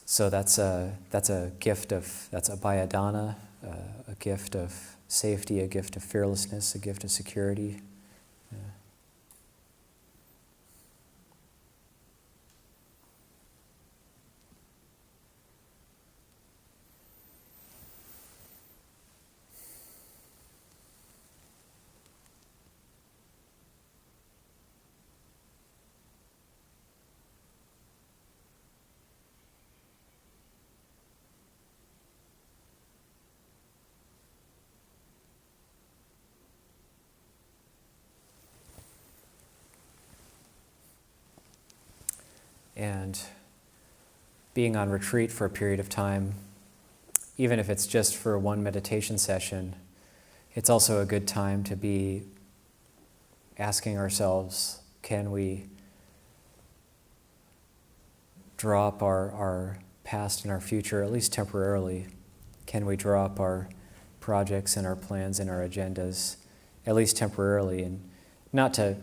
So that's a gift of, that's abhayadana, a gift of safety, a gift of fearlessness, a gift of security. And being on retreat for a period of time, even if it's just for one meditation session, it's also a good time to be asking ourselves, can we drop our past and our future, at least temporarily? Can we drop our projects and our plans and our agendas, at least temporarily, and not to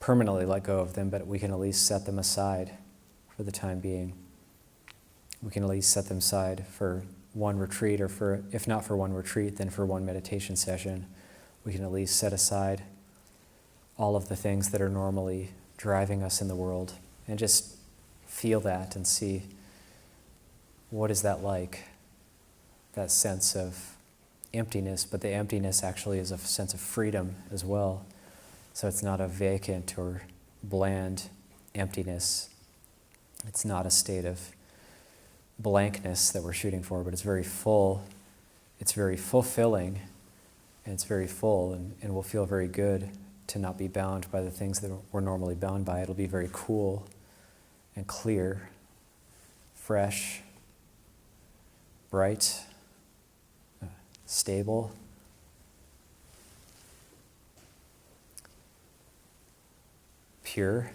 permanently let go of them, but we can at least set them aside for the time being. We can at least set them aside for one retreat, or for, if not for one retreat, then for one meditation session. We can at least set aside all of the things that are normally driving us in the world and just feel that and see, what is that like? That sense of emptiness, but the emptiness actually is a sense of freedom as well. So it's not a vacant or bland emptiness. It's not a state of blankness that we're shooting for, but it's very full. It's very fulfilling, and it's very full, and we'll feel very good to not be bound by the things that we're normally bound by. It'll be very cool and clear, fresh, bright, stable. Pure.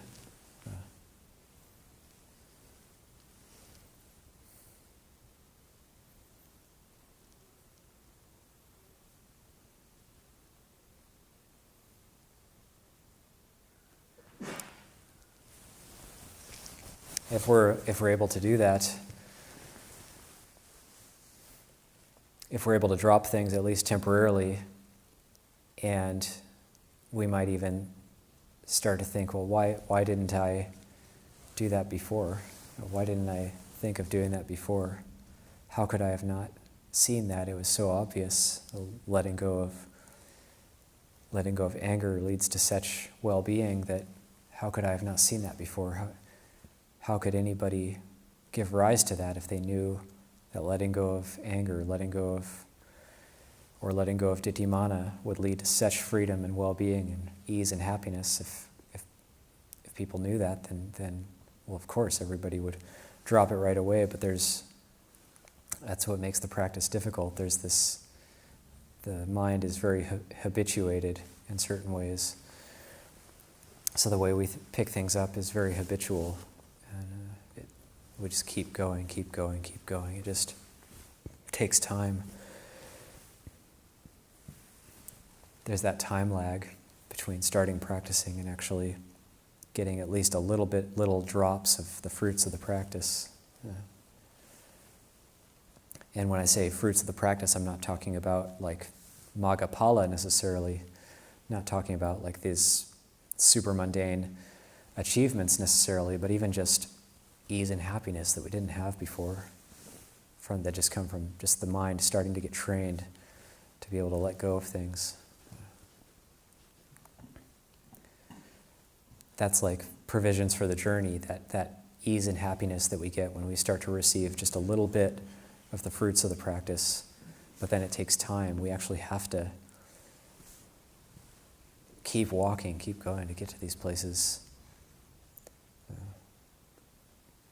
If we're able to do that, if we're able to drop things at least temporarily, and we might even start to think, well, why didn't I do that before? Why didn't I think of doing that before? How could I have not seen that? It was so obvious. Letting go of anger leads to such well-being that how could I have not seen that before? How could anybody give rise to that if they knew that letting go of anger, letting go of ditthimana would lead to such freedom and well-being and ease and happiness? If people knew that, then well, of course, everybody would drop it right away. But that's what makes the practice difficult. The mind is very habituated in certain ways. So the way we pick things up is very habitual. And we just keep going, keep going, keep going. It just takes time. There's that time lag between starting practicing and actually getting at least little drops of the fruits of the practice. And when I say fruits of the practice, I'm not talking about like Maggapala necessarily, not talking about like these super mundane achievements necessarily, but even just ease and happiness that we didn't have before, that just come from just the mind starting to get trained to be able to let go of things. That's like provisions for the journey, that ease and happiness that we get when we start to receive just a little bit of the fruits of the practice, but then it takes time. We actually have to keep walking, keep going to get to these places.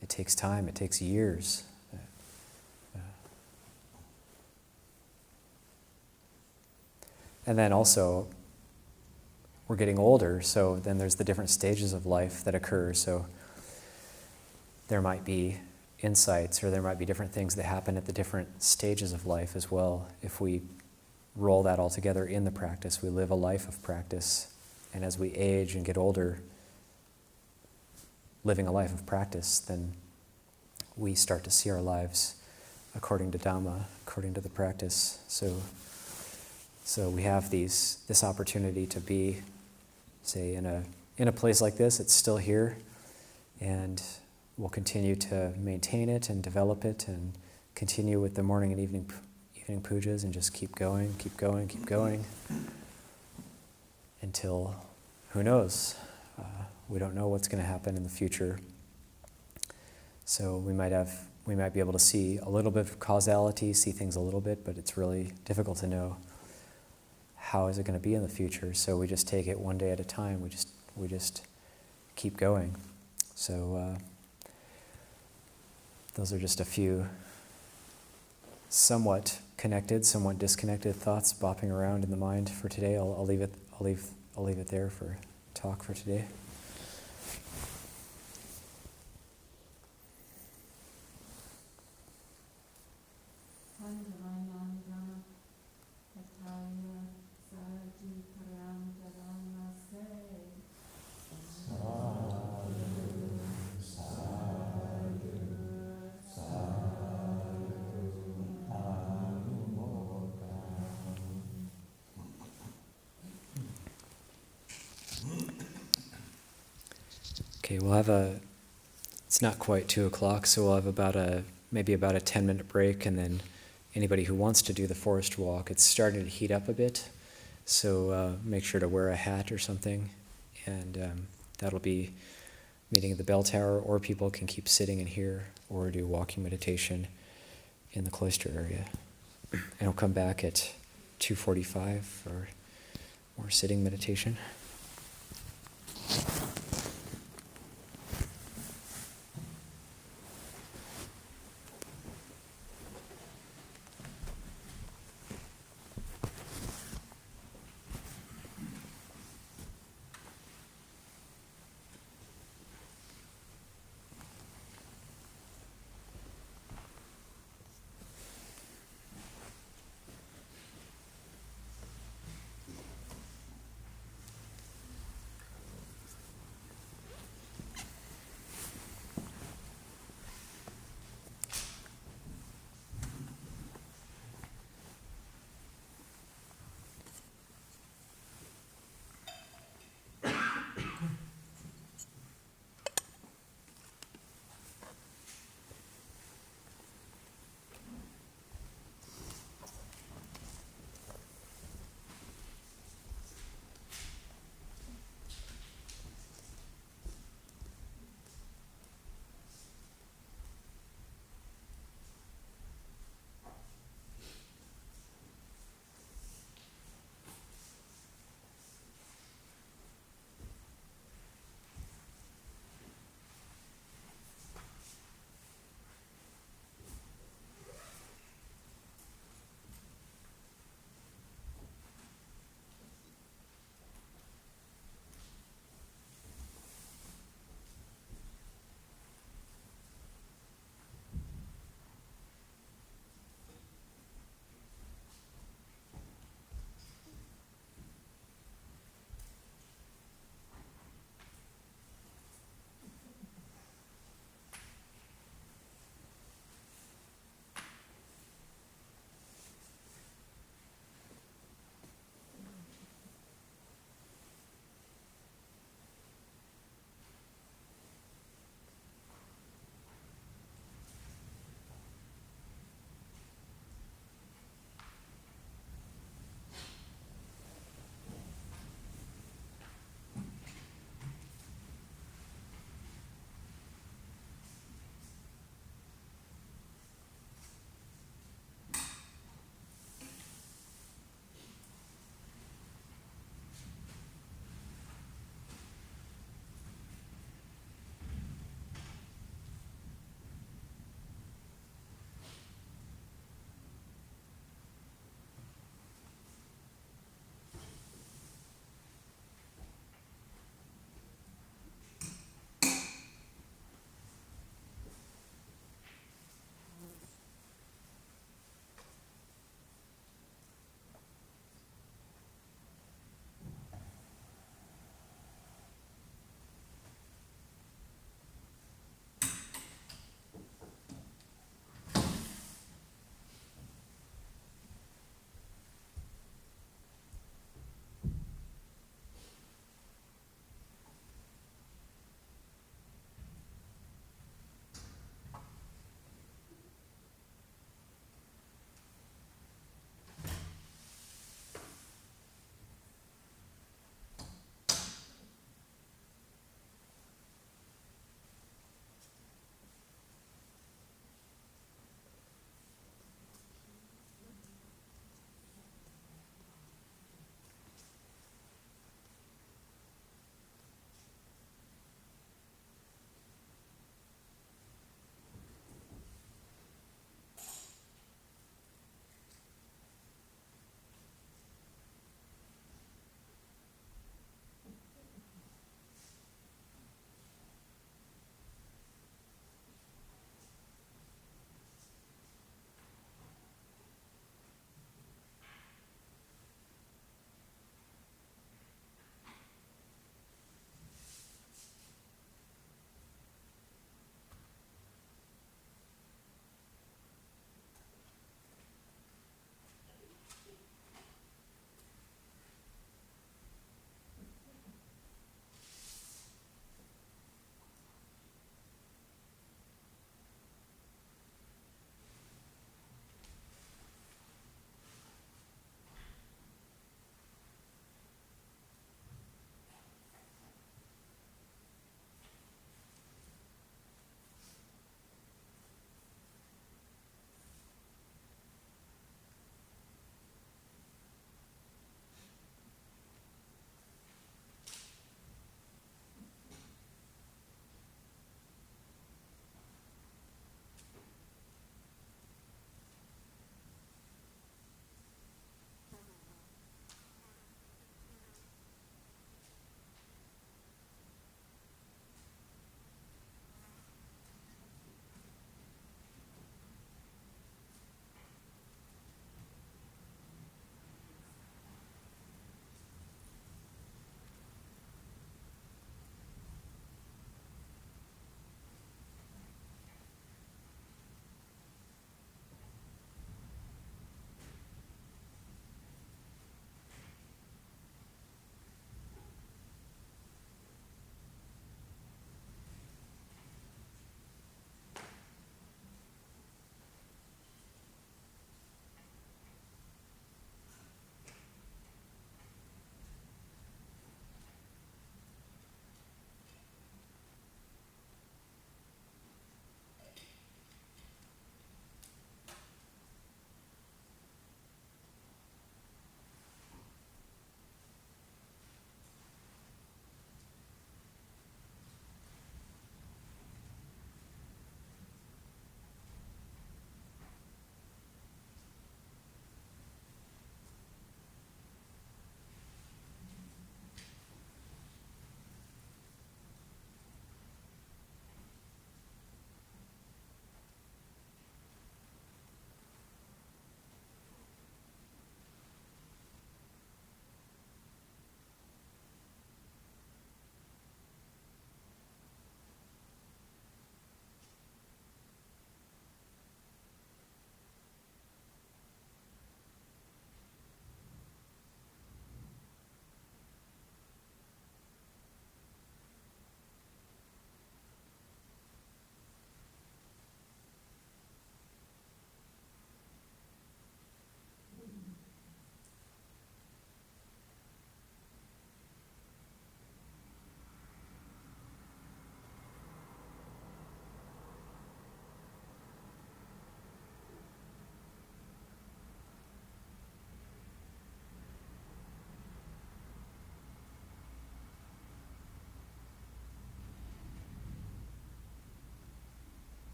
It takes time, it takes years. And then also, we're getting older, so then there's the different stages of life that occur. So there might be insights, or there might be different things that happen at the different stages of life as well. If we roll that all together in the practice, we live a life of practice. And as we age and get older, living a life of practice, then we start to see our lives according to Dhamma, according to the practice. So we have this opportunity to be, say, in a place like this. It's still here, and we'll continue to maintain it and develop it, and continue with the morning and evening pujas, and just keep going, keep going, keep going, until, who knows? We don't know what's going to happen in the future. So we might be able to see a little bit of causality, see things a little bit, but it's really difficult to know how is it going to be in the future. So we just take it one day at a time. We just keep going. So those are just a few somewhat connected, somewhat disconnected thoughts bopping around in the mind for today. I'll leave it there for talk for today. Okay, it's not quite 2 o'clock, so we'll have maybe about a 10-minute break, and then anybody who wants to do the forest walk, it's starting to heat up a bit, so make sure to wear a hat or something, and that'll be meeting at the bell tower, or people can keep sitting in here or do walking meditation in the cloister area. And I'll come back at 2:45 for more sitting meditation.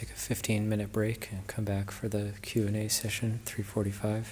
take a 15-minute break and come back for the Q&A session, 3:45.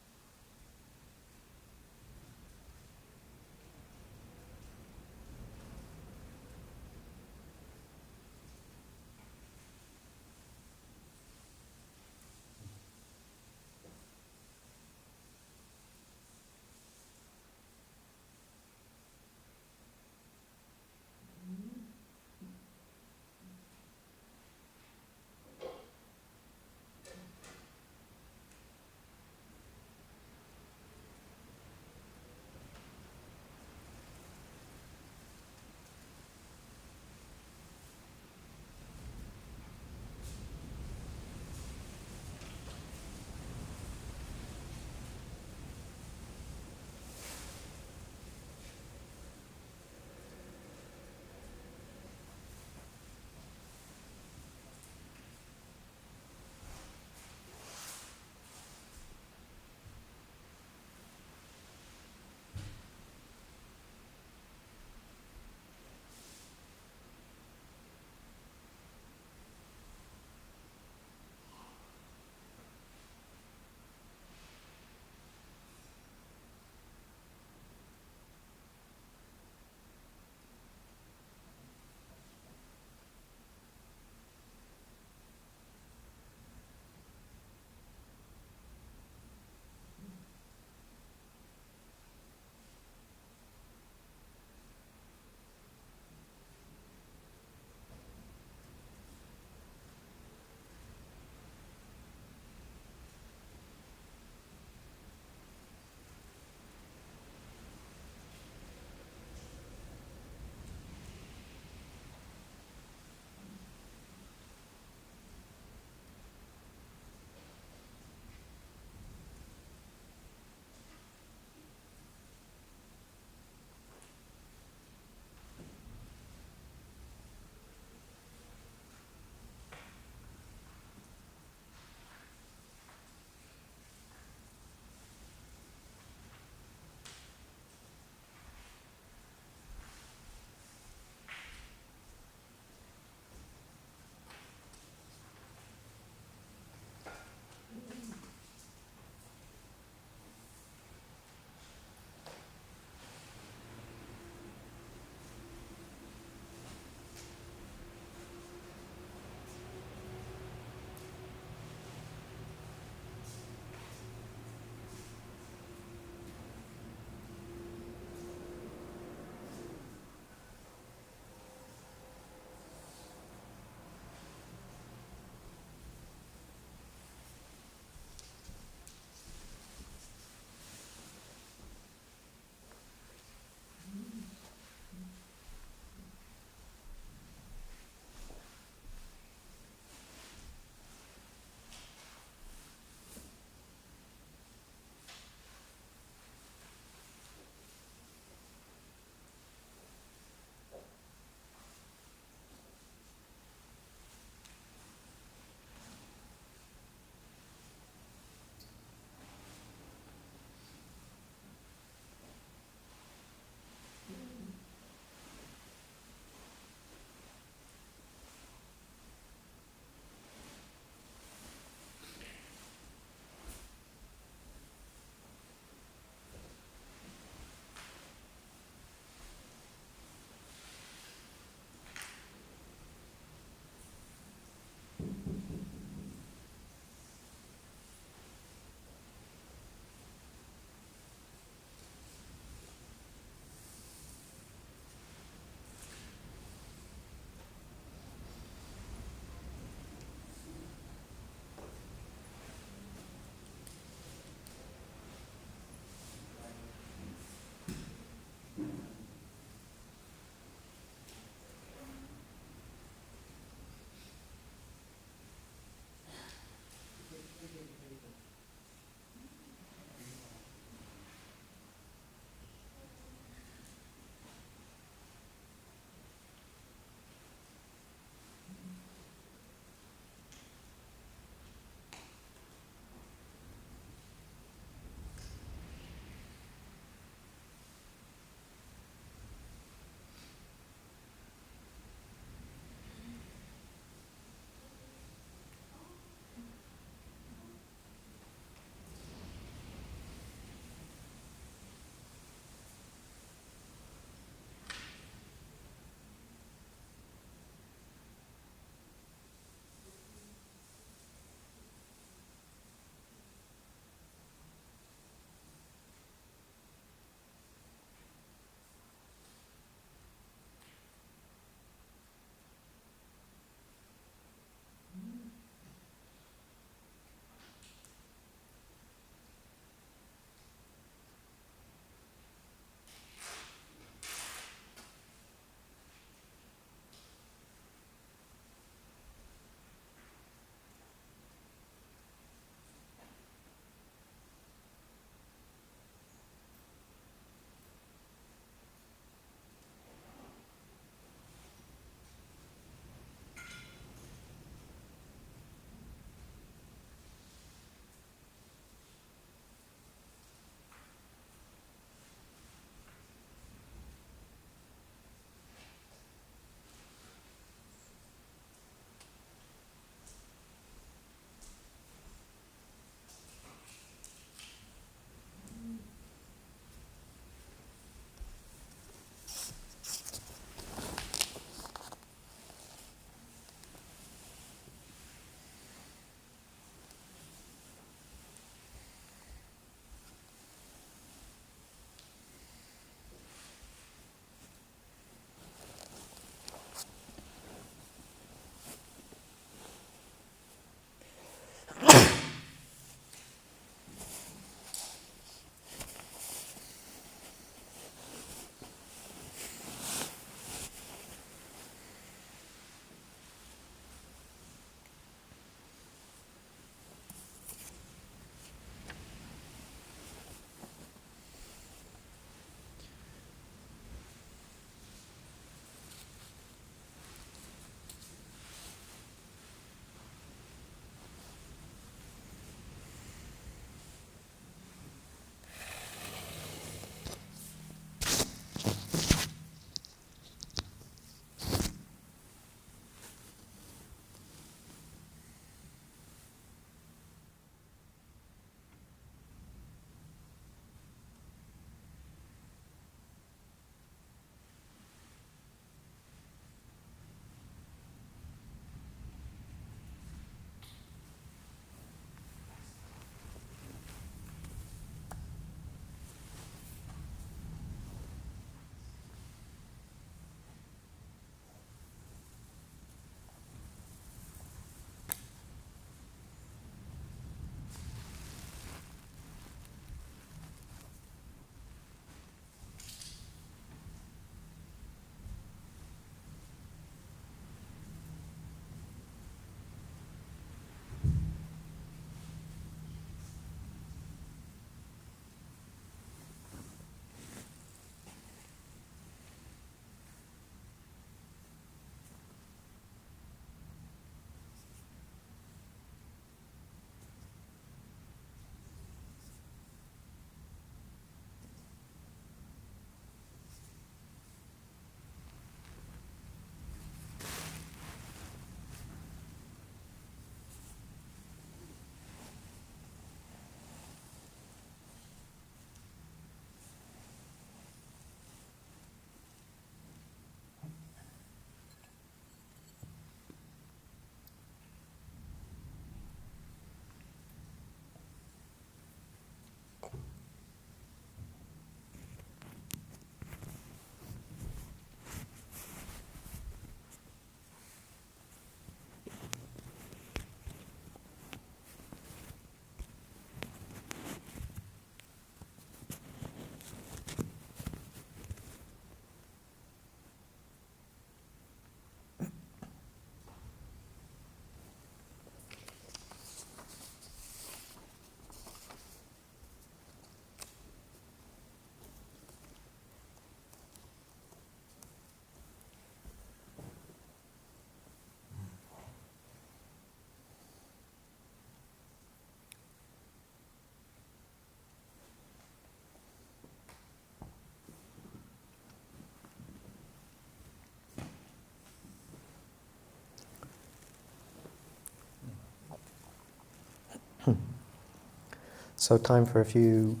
So time for a few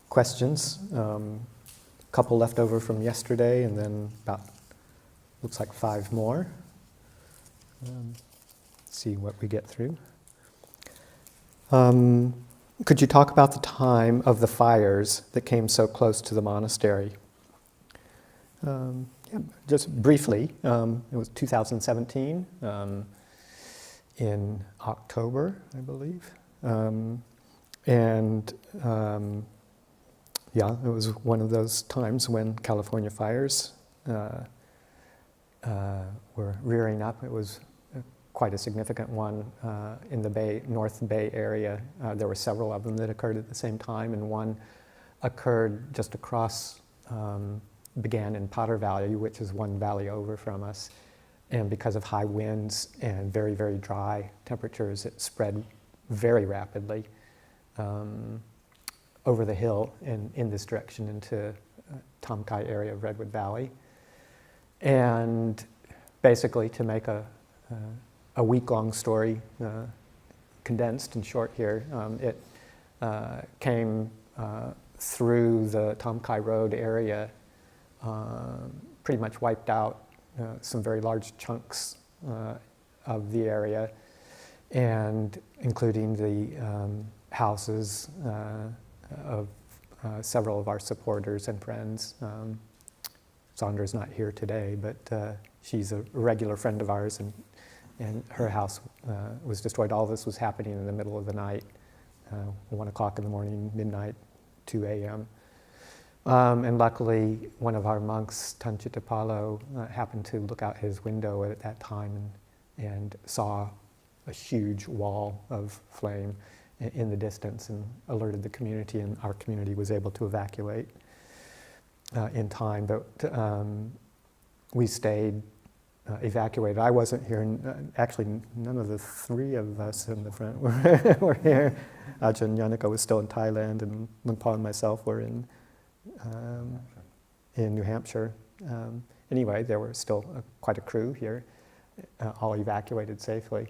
questions. A couple left over from yesterday, and then about, looks like 5 more. See what we get through. Could you talk about the time of the fires that came so close to the monastery? Yeah, just briefly, it was 2017, in October, I believe. Yeah, it was one of those times when California fires were rearing up. It was quite a significant one in the North Bay area. There were several of them that occurred at the same time, and one occurred just across, began in Potter Valley, which is one valley over from us. And because of high winds and very, very dry temperatures, it spread very rapidly over the hill and in this direction into Tom Kai area of Redwood Valley. And basically, to make a week-long story condensed and short here, it came through the Tom Kai Road area, pretty much wiped out some very large chunks of the area, and including the houses of several of our supporters and friends. Sandra's not here today, but she's a regular friend of ours, and her house was destroyed. All this was happening in the middle of the night, 1 o'clock in the morning, midnight, 2 a.m. And luckily, one of our monks, Tanchitapalo, happened to look out his window at that time and saw a huge wall of flame in the distance and alerted the community, and our community was able to evacuate in time. But we stayed evacuated. I wasn't here. Actually, none of the 3 of us in the front were here. Ajahn Yanaka was still in Thailand, and Lungpa and myself were in New Hampshire. Anyway, there were still quite a crew here, all evacuated safely.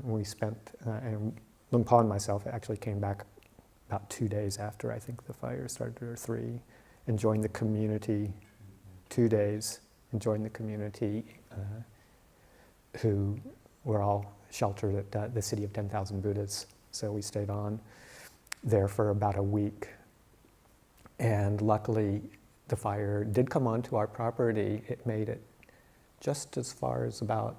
We spent, and Lungpa and myself actually came back about 2 days after I think the fire started, or 3, and joined the community 2 days, and joined the community who were all sheltered at the city of 10,000 Buddhas. So we stayed on there for about a week. And luckily, the fire did come onto our property. It made it just as far as about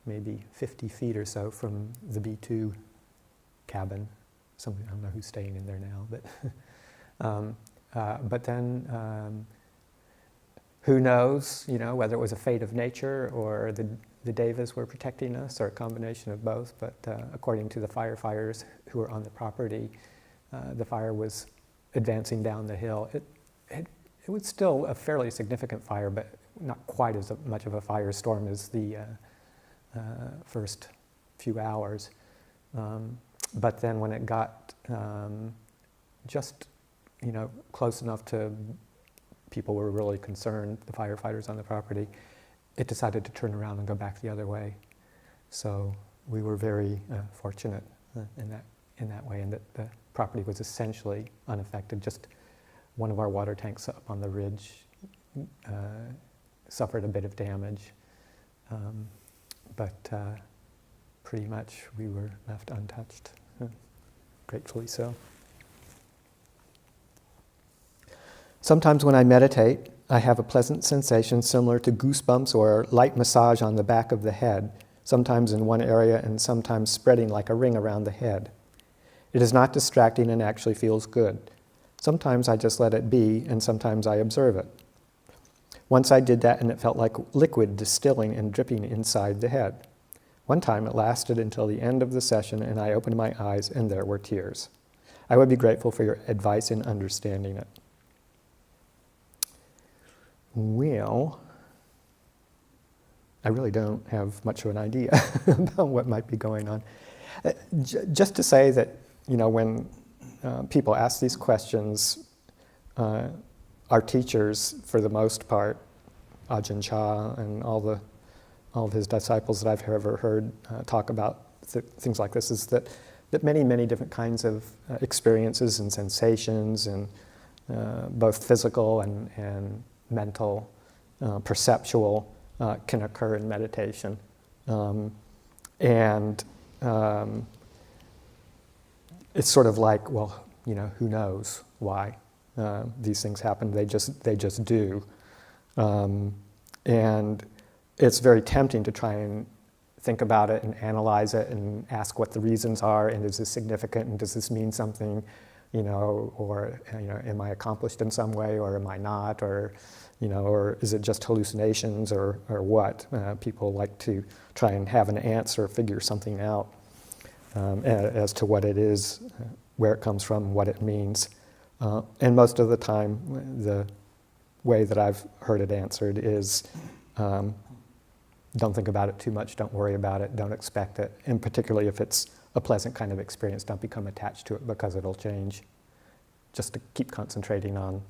maybe 50 feet or so from the B2 cabin. I don't know who's staying in there now, but then who knows, whether it was a fate of nature or the devas were protecting us, or a combination of both. But according to the firefighters who were on the property, the fire was advancing down the hill. It was still a fairly significant fire, but not quite as much of a firestorm as the first few hours. But then when it got just, close enough to people were really concerned, the firefighters on the property, it decided to turn around and go back the other way. So we were very fortunate in that way, and that the property was essentially unaffected. Just one of our water tanks up on the ridge suffered a bit of damage, but pretty much we were left untouched, gratefully so. Sometimes when I meditate, I have a pleasant sensation similar to goosebumps or light massage on the back of the head, sometimes in one area and sometimes spreading like a ring around the head. It is not distracting and actually feels good. Sometimes I just let it be, and sometimes I observe it. Once I did that, and it felt like liquid distilling and dripping inside the head. One time it lasted until the end of the session, and I opened my eyes, and there were tears. I would be grateful for your advice in understanding it. Well, I really don't have much of an idea about what might be going on. Just to say that, when people ask these questions, our teachers, for the most part, Ajahn Chah and all of his disciples that I've ever heard talk about things like this, is that but many, many different kinds of experiences and sensations, and both physical and mental, perceptual, can occur in meditation. And it's sort of like, well, who knows why these things happen? They just do. And it's very tempting to try and think about it and analyze it and ask what the reasons are, and is this significant, and does this mean something, or am I accomplished in some way, or am I not, or is it just hallucinations, or what? People like to try and have an answer, figure something out as to what it is, where it comes from, what it means. And most of the time, the way that I've heard it answered is, don't think about it too much, don't worry about it, don't expect it. And particularly if it's a pleasant kind of experience, don't become attached to it because it'll change. Just to keep concentrating on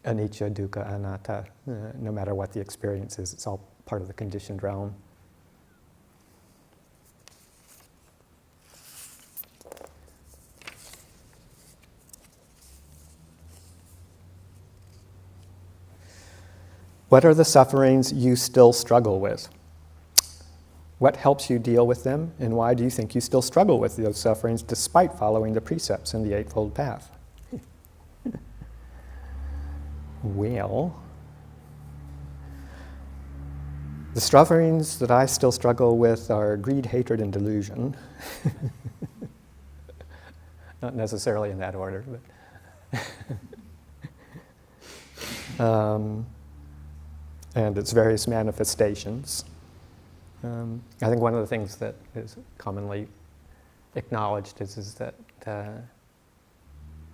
anicca, dukkha, anatta. No matter what the experience is, it's all part of the conditioned realm. What are the sufferings you still struggle with? What helps you deal with them, and why do you think you still struggle with those sufferings despite following the precepts in the Eightfold Path? Well, the sufferings that I still struggle with are greed, hatred, and delusion. Not necessarily in that order, but and its various manifestations. I think one of the things that is commonly acknowledged is that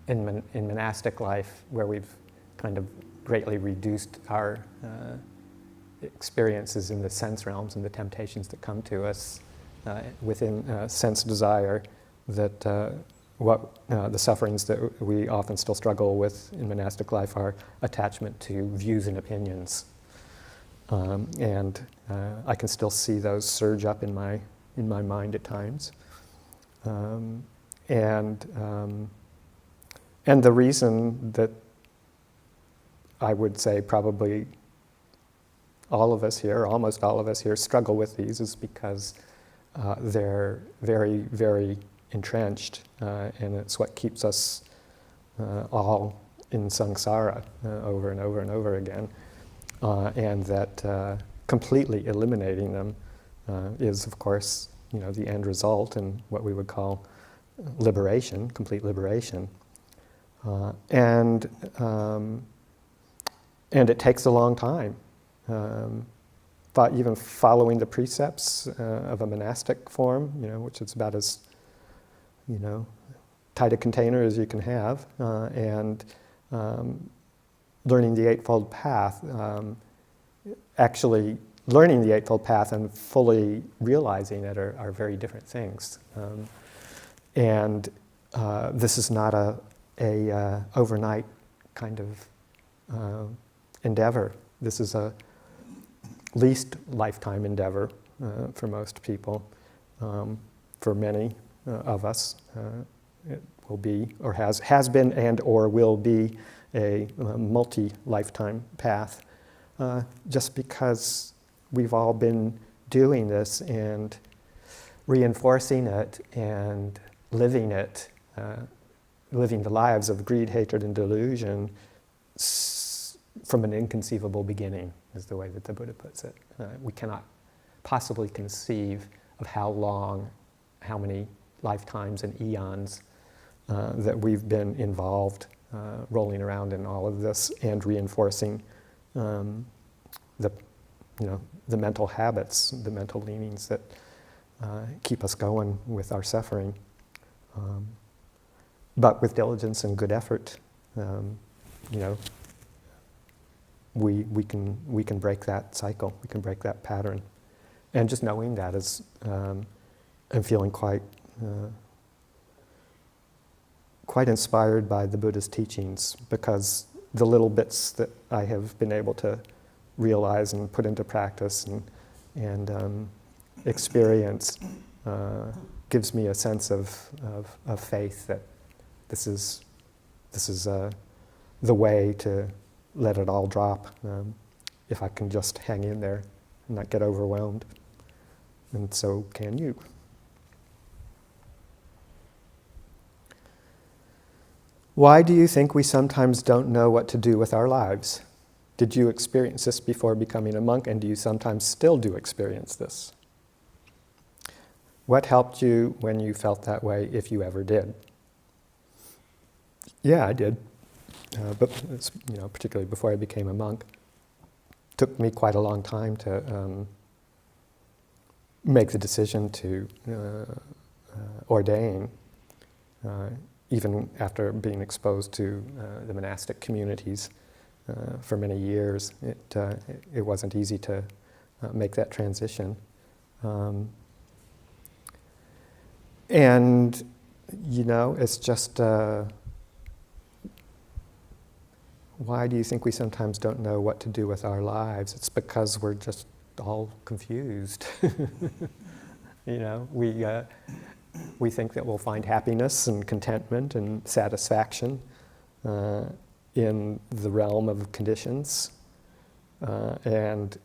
in monastic life, where we've kind of greatly reduced our experiences in the sense realms and the temptations that come to us within sense desire, that the sufferings that we often still struggle with in monastic life are attachment to views and opinions. And I can still see those surge up in my mind at times, and the reason that I would say probably all of us here, almost all of us here, struggle with these is because they're very, very entrenched, and it's what keeps us all in samsara over and over and over again. And that completely eliminating them is, of course, the end result and what we would call liberation, complete liberation. And it takes a long time. Even following the precepts of a monastic form, which is about as, tight a container as you can have, and learning the Eightfold Path, actually learning the Eightfold Path and fully realizing it are very different things. And this is not a overnight kind of endeavor. This is a least lifetime endeavor for most people. For many of us, it will be, or has been and or will be, a multi-lifetime path, just because we've all been doing this and reinforcing it and living it, living the lives of greed, hatred, and delusion from an inconceivable beginning, is the way that the Buddha puts it. We cannot possibly conceive of how many lifetimes and eons that we've been involved, rolling around in all of this and reinforcing the mental habits, the mental leanings that keep us going with our suffering. But with diligence and good effort, we can break that cycle. We can break that pattern. And just knowing that is, I'm feeling quite inspired by the Buddha's teachings, because the little bits that I have been able to realize and put into practice and experience gives me a sense of faith that this is the way to let it all drop, if I can just hang in there and not get overwhelmed. And so can you. Why do you think we sometimes don't know what to do with our lives? Did you experience this before becoming a monk, and do you sometimes still do experience this? What helped you when you felt that way, if you ever did? Yeah, I did. But particularly before I became a monk. It took me quite a long time to make the decision to ordain, even after being exposed to the monastic communities for many years. It wasn't easy to make that transition. And, it's just, why do you think we sometimes don't know what to do with our lives? It's because we're just all confused. We think that we'll find happiness and contentment and satisfaction in the realm of conditions. And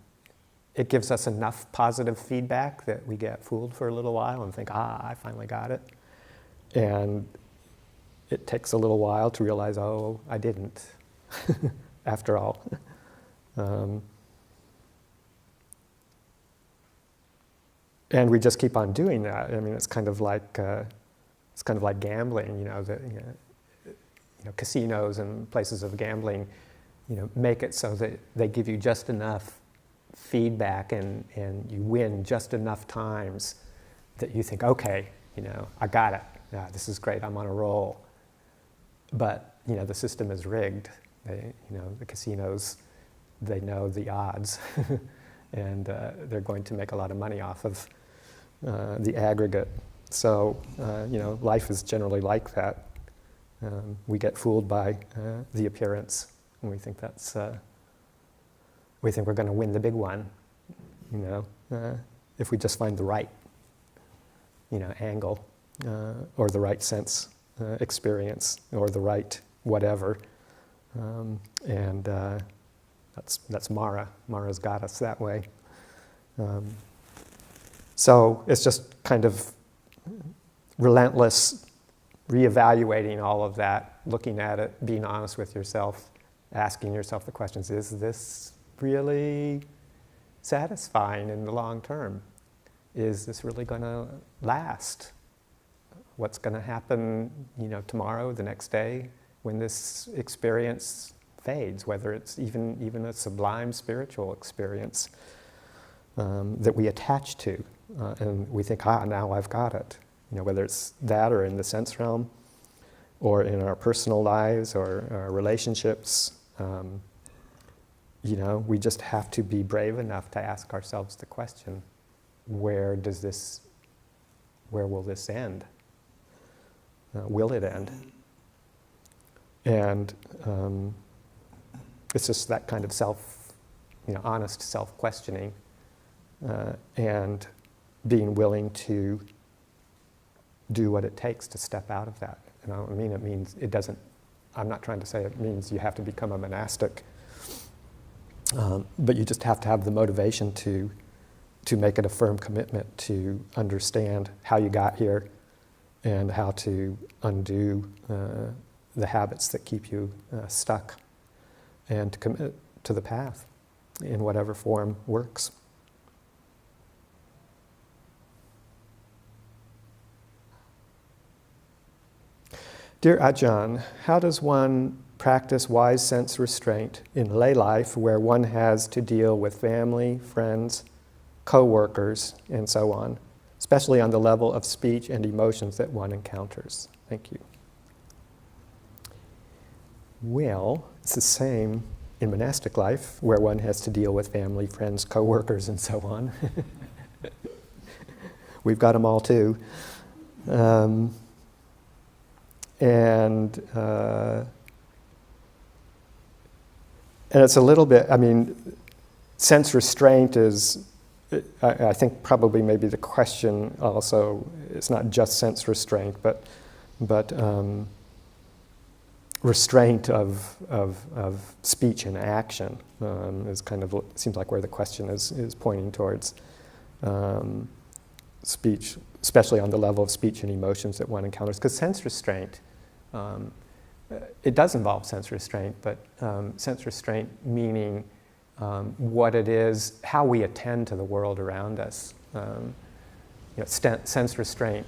it gives us enough positive feedback that we get fooled for a little while and think, I finally got it. And it takes a little while to realize, oh, I didn't, after all. And we just keep on doing that. I mean, it's kind of like gambling. Casinos and places of gambling, make it so that they give you just enough feedback and you win just enough times that you think, okay, I got it. Yeah, this is great. I'm on a roll. But the system is rigged. The casinos, they know the odds, and they're going to make a lot of money off of the aggregate. So, life is generally like that. We get fooled by the appearance, and we think we think we're going to win the big one. If we just find the right, angle, or the right sense experience, or the right whatever. And that's Mara. Mara's got us that way. So it's just kind of relentless reevaluating all of that, looking at it, being honest with yourself, asking yourself the questions, is this really satisfying in the long term? Is this really going to last? What's going to happen, tomorrow, the next day, when this experience fades, whether it's even a sublime spiritual experience that we attach to, and we think, now I've got it. Whether it's that or in the sense realm, or in our personal lives or our relationships, we just have to be brave enough to ask ourselves the question, where will this end? Will it end? And it's just that kind of honest self-questioning, and being willing to do what it takes to step out of that. And I don't mean it means it doesn't, I'm not trying to say it means you have to become a monastic, but you just have to have the motivation to make it a firm commitment to understand how you got here and how to undo the habits that keep you stuck, and to commit to the path in whatever form works. Dear Ajahn, how does one practice wise sense restraint in lay life where one has to deal with family, friends, co-workers, and so on, especially on the level of speech and emotions that one encounters? Thank you. Well, it's the same in monastic life, where one has to deal with family, friends, co-workers, and so on. We've got them all too. And it's a little bit, sense restraint is I think probably maybe the question also, it's not just sense restraint, but restraint of speech and action is kind of, seems like where the question is pointing towards. Speech, especially on the level of speech and emotions that one encounters. Because sense restraint, it does involve sense restraint, but sense restraint meaning what it is, how we attend to the world around us. Sense restraint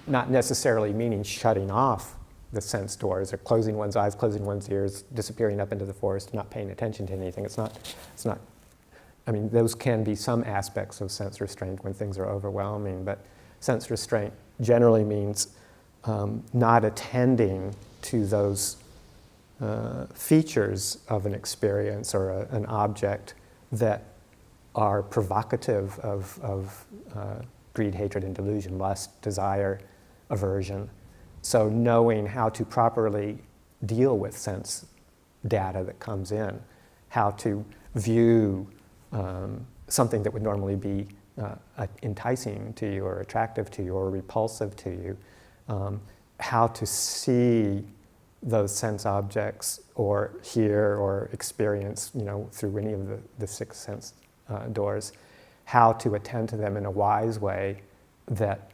not necessarily meaning shutting off the sense doors or closing one's eyes, closing one's ears, disappearing up into the forest, not paying attention to anything. It's not, I mean, those can be some aspects of sense restraint when things are overwhelming, but sense restraint generally means not attending to those features of an experience or an object that are provocative of greed, hatred, and delusion, lust, desire, aversion. So knowing how to properly deal with sense data that comes in, how to view something that would normally be enticing to you or attractive to you or repulsive to you, how to see those sense objects or hear or experience, through any of the six sense doors, how to attend to them in a wise way that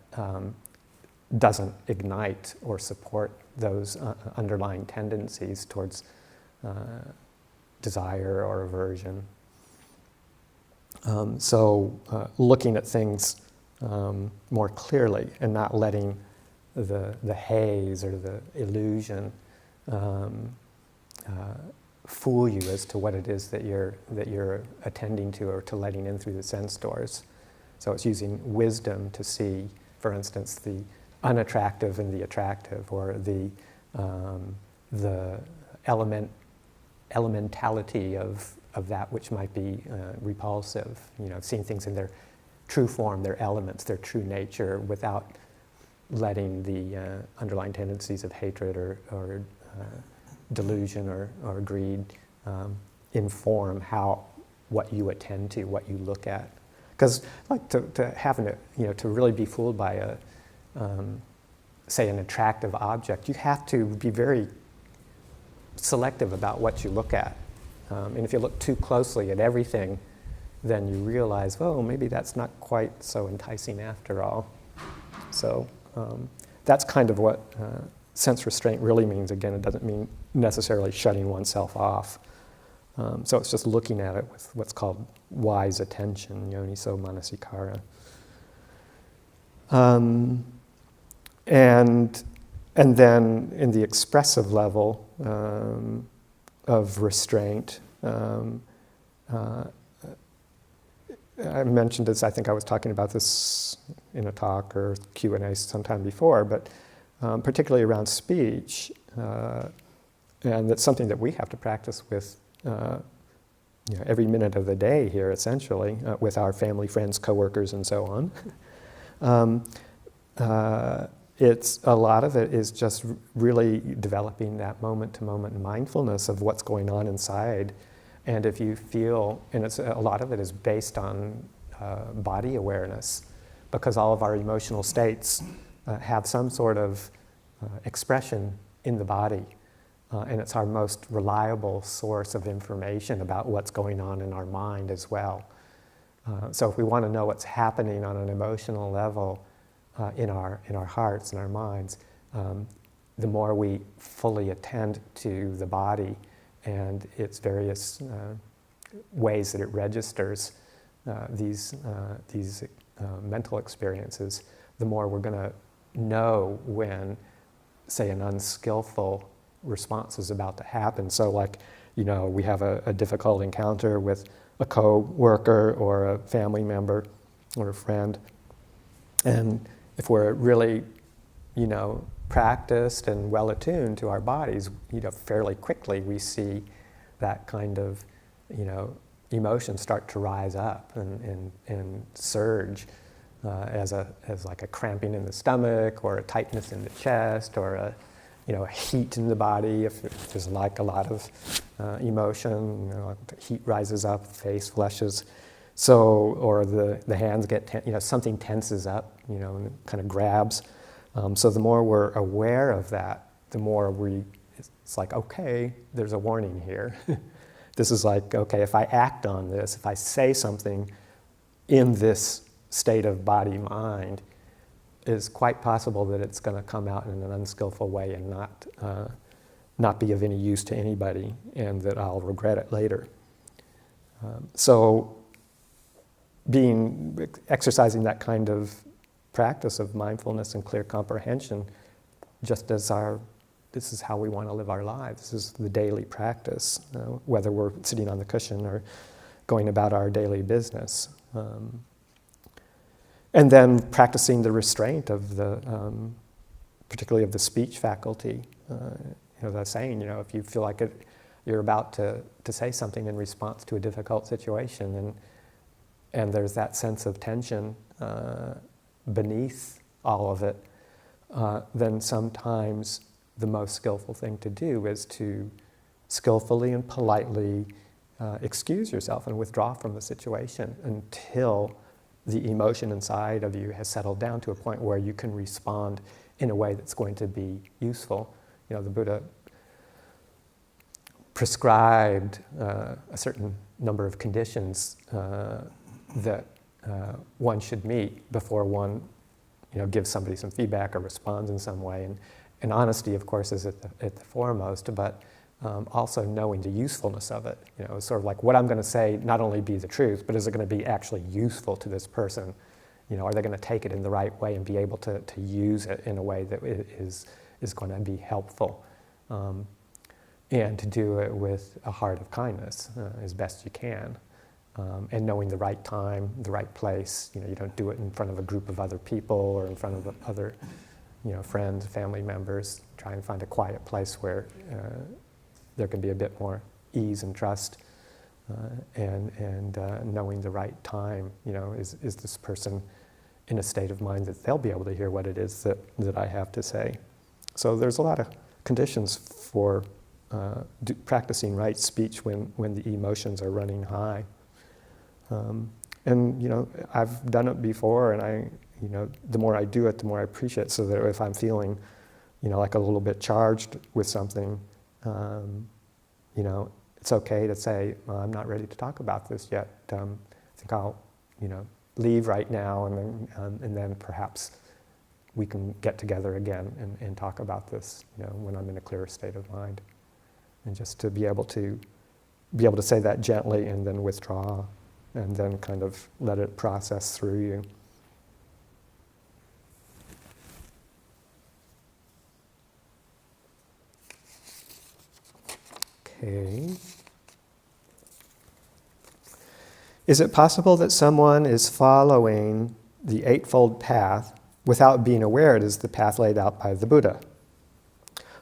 doesn't ignite or support those underlying tendencies towards desire or aversion. So looking at things more clearly and not letting the haze or the illusion fool you as to what it is that you're attending to or to letting in through the sense doors. So it's using wisdom to see, for instance, the unattractive and the attractive, or the elementality of that which might be repulsive. Seeing things in their true form, their elements, their true nature, without letting the underlying tendencies of hatred or delusion or greed inform what you attend to, what you look at. Because to really be fooled by say an attractive object, you have to be very selective about what you look at. And if you look too closely at everything, then you realize, oh, maybe that's not quite so enticing after all. So that's kind of what sense restraint really means. Again, it doesn't mean necessarily shutting oneself off. So it's just looking at it with what's called wise attention, yoniso manasikara. And then in the expressive level of restraint, I mentioned this, I think I was talking about this in a talk or Q&A sometime before, but particularly around speech, and that's something that we have to practice with every minute of the day here, essentially, with our family, friends, coworkers, and so on. It's a lot of it is just really developing that moment-to-moment mindfulness of what's going on inside. And if you feel, and a lot of it is based on body awareness, because all of our emotional states have some sort of expression in the body. And it's our most reliable source of information about what's going on in our mind as well. So if we want to know what's happening on an emotional level in our hearts and our minds, the more we fully attend to the body and its various ways that it registers these mental experiences, the more we're going to know when, say, an unskillful response is about to happen. So like, we have a difficult encounter with a co-worker or a family member or a friend, and if we're really, practiced and well attuned to our bodies, fairly quickly we see that kind of, emotion start to rise up and surge as like a cramping in the stomach or a tightness in the chest or a heat in the body. If there's like a lot of emotion, the heat rises up, the face flushes. So, or the hands get, something tenses up, and kind of grabs. So the more we're aware of that, the more it's like, okay, there's a warning here. This is like, okay, if I act on this, if I say something in this state of body-mind, it's quite possible that it's going to come out in an unskillful way and not be of any use to anybody, and that I'll regret it later. So exercising that kind of practice of mindfulness and clear comprehension, just as this is how we want to live our lives. This is the daily practice, whether we're sitting on the cushion or going about our daily business. And then practicing the restraint of particularly of the speech faculty. The saying, if you feel like you're about to say something in response to a difficult situation, and there's that sense of tension beneath all of it, then sometimes the most skillful thing to do is to skillfully and politely excuse yourself and withdraw from the situation until the emotion inside of you has settled down to a point where you can respond in a way that's going to be useful. The Buddha prescribed a certain number of conditions that one should meet before one, gives somebody some feedback or responds in some way. And honesty, of course, is at the foremost, but also knowing the usefulness of it. It's sort of like, what I'm going to say not only be the truth, but is it going to be actually useful to this person? Are they going to take it in the right way and be able to use it in a way that is going to be helpful? And to do it with a heart of kindness as best you can. And knowing the right time, the right place. You don't do it in front of a group of other people or in front of other friends, family members. Try and find a quiet place where there can be a bit more ease and trust, and knowing the right time. Is this person in a state of mind that they'll be able to hear what it is that I have to say? So there's a lot of conditions for practicing right speech when the emotions are running high. And I've done it before, and the more I do it, the more I appreciate it. So that if I'm feeling, like a little bit charged with something, it's okay to say, well, I'm not ready to talk about this yet. I think I'll, leave right now, and then perhaps we can get together again and talk about this, when I'm in a clearer state of mind. And just to be able to say that gently and then withdraw, and then kind of let it process through you. Okay. Is it possible that someone is following the Eightfold Path without being aware it is the path laid out by the Buddha?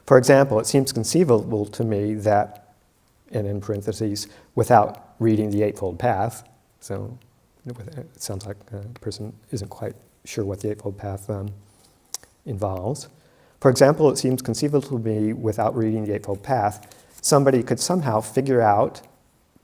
For example, it seems conceivable to me that, and in parentheses, without reading the Eightfold Path, so it sounds like a person isn't quite sure what the Eightfold Path involves. For example, it seems conceivable to me without reading the Eightfold Path, somebody could somehow figure out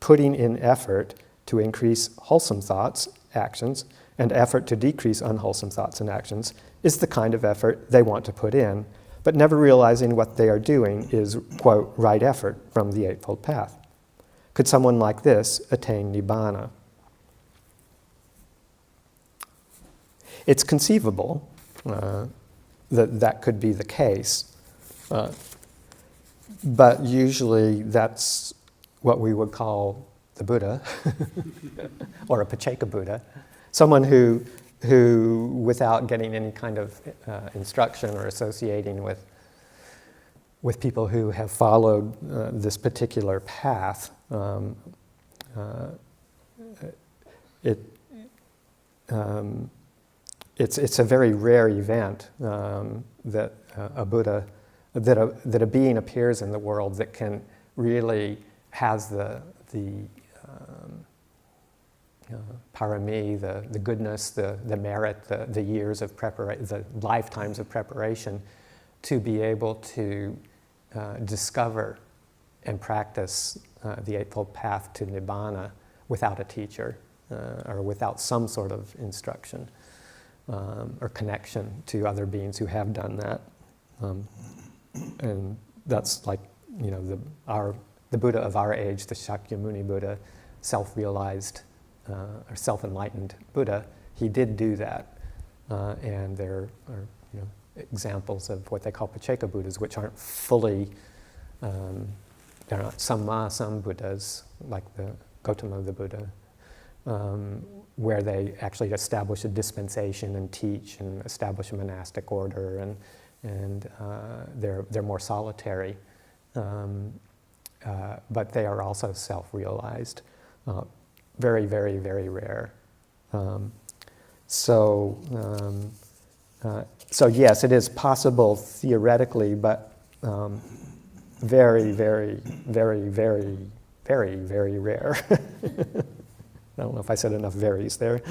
putting in effort to increase wholesome thoughts, actions, and effort to decrease unwholesome thoughts and actions is the kind of effort they want to put in, but never realizing what they are doing is, quote, right effort from the Eightfold Path. Could someone like this attain Nibbana? It's conceivable that could be the case, but usually that's what we would call the Buddha, or a Pacceka Buddha, someone who without getting any kind of instruction or associating with people who have followed this particular path, it's a very rare event that a Buddha, that a being appears in the world that can really has the parami, the goodness, the merit, the years of preparation, the lifetimes of preparation, to be able to discover and practice the Eightfold Path to Nibbana without a teacher. or without some sort of instruction or connection to other beings who have done that. And that's like, the Buddha of our age, the Shakyamuni Buddha, self-realized or self-enlightened Buddha, he did do that. And there are examples of what they call Pacceka Buddhas, which aren't fully, they're not some Buddhas, like the Gautama the Buddha, where they actually establish a dispensation and teach and establish a monastic order, and they're more solitary. But they are also self-realized. Very, very, very rare. So yes, it is possible theoretically, but very, very, very, very, very, very rare. I don't know if I said enough varies there.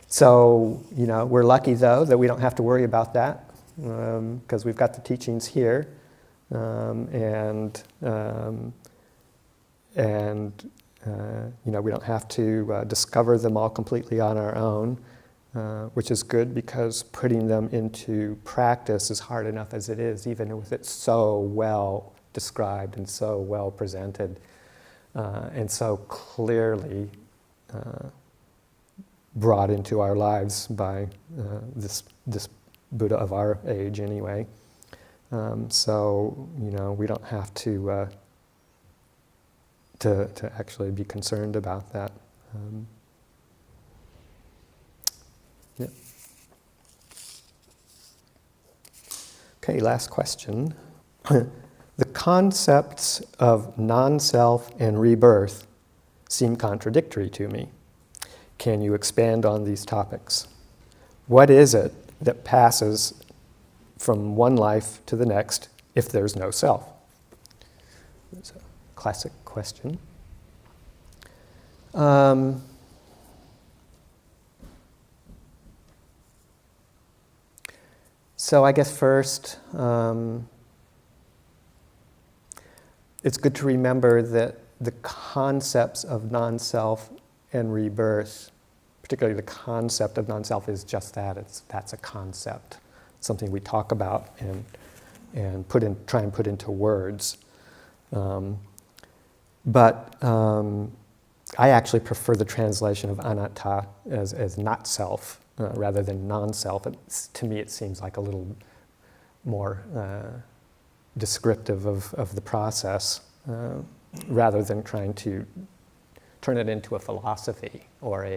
So, we're lucky though that we don't have to worry about that because we've got the teachings here, and we don't have to discover them all completely on our own, which is good because putting them into practice is hard enough as it is, even with it so well described and so well presented, and so clearly brought into our lives by this Buddha of our age anyway. So we don't have to actually be concerned about that. Yeah. Okay, last question. The concepts of non-self and rebirth seem contradictory to me. Can you expand on these topics? What is it that passes from one life to the next if there's no self? It's a classic question. So I guess first, it's good to remember that the concepts of non-self and rebirth, particularly the concept of non-self, is just that. That's a concept, something we talk about and try and put into words. But I actually prefer the translation of anatta as not self rather than non-self. To me, it seems like a little more descriptive of the process, rather than trying to turn it into a philosophy or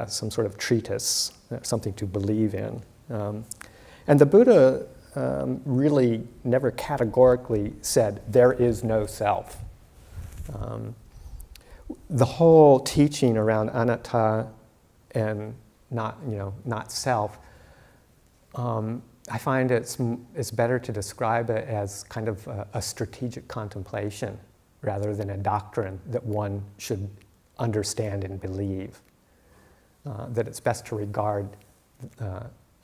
some sort of treatise, something to believe in. And the Buddha really never categorically said there is no self. The whole teaching around anatta and not self, I find it's better to describe it as kind of a strategic contemplation rather than a doctrine that one should understand and believe. That it's best to regard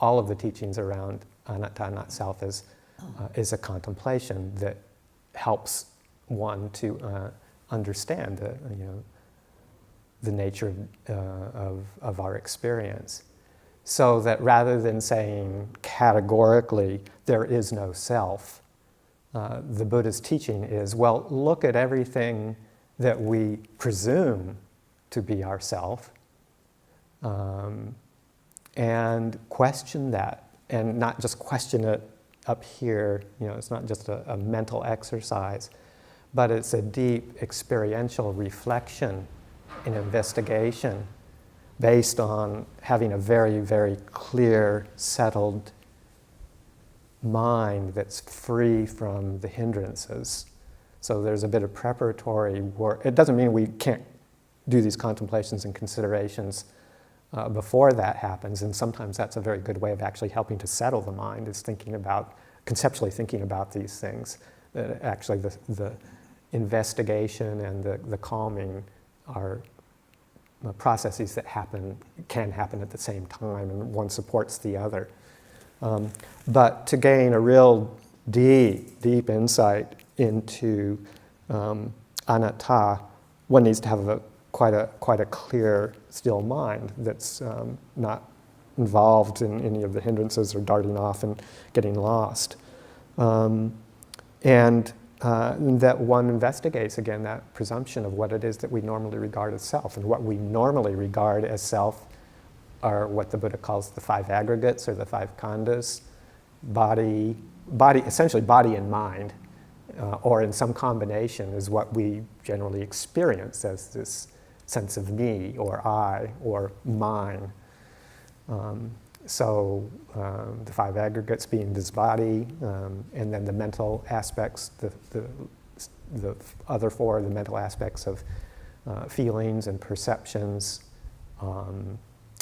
all of the teachings around anatta, not self, as a contemplation that helps one to understand the nature of our experience. So that rather than saying categorically there is no self, the Buddha's teaching is, well, look at everything that we presume to be ourself, and question that, and not just question it up here. It's not just a mental exercise, but it's a deep experiential reflection and investigation based on having a very, very clear, settled mind that's free from the hindrances. So there's a bit of preparatory work. It doesn't mean we can't do these contemplations and considerations before that happens, and sometimes that's a very good way of actually helping to settle the mind, is conceptually thinking about these things. Actually the investigation and the calming are processes that can happen at the same time, and one supports the other. But to gain a real deep insight into anatta, one needs to have quite a clear, still mind that's not involved in any of the hindrances or darting off and getting lost. And that one investigates, again, that presumption of what it is that we normally regard as self. And what we normally regard as self are what the Buddha calls the 5 aggregates or the 5 khandhas, essentially body and mind, or in some combination is what we generally experience as this sense of me or I or mine. So the 5 aggregates being this body, and then the mental aspects, the other 4, the mental aspects of feelings and perceptions,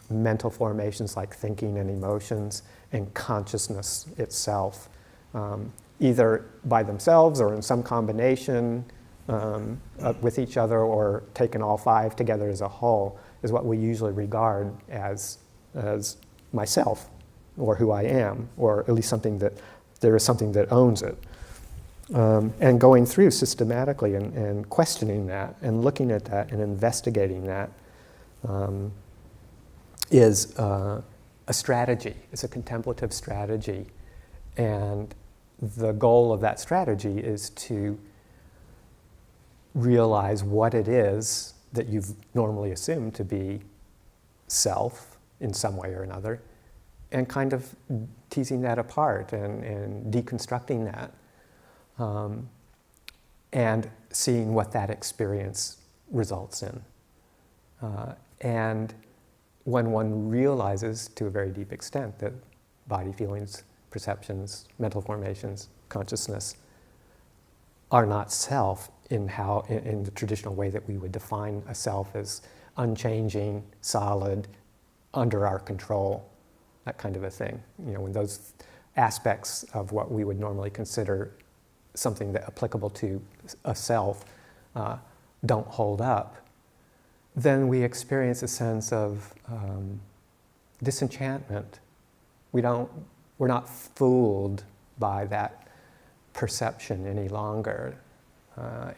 mental formations like thinking and emotions, and consciousness itself, either by themselves or in some combination with each other, or taken all 5 together as a whole, is what we usually regard as myself, or who I am, or at least something that there is something that owns it. And going through systematically and questioning that and looking at that and investigating that is a strategy. It's a contemplative strategy. And the goal of that strategy is to realize what it is that you've normally assumed to be self in some way or another, and kind of teasing that apart and deconstructing that, and seeing what that experience results in. And when one realizes to a very deep extent that body, feelings, perceptions, mental formations, consciousness are not self in the traditional way that we would define a self as unchanging, solid, under our control, that kind of a thing. You know, when those aspects of what we would normally consider something that applicable to a self don't hold up, then we experience a sense of disenchantment. We're not fooled by that perception any longer,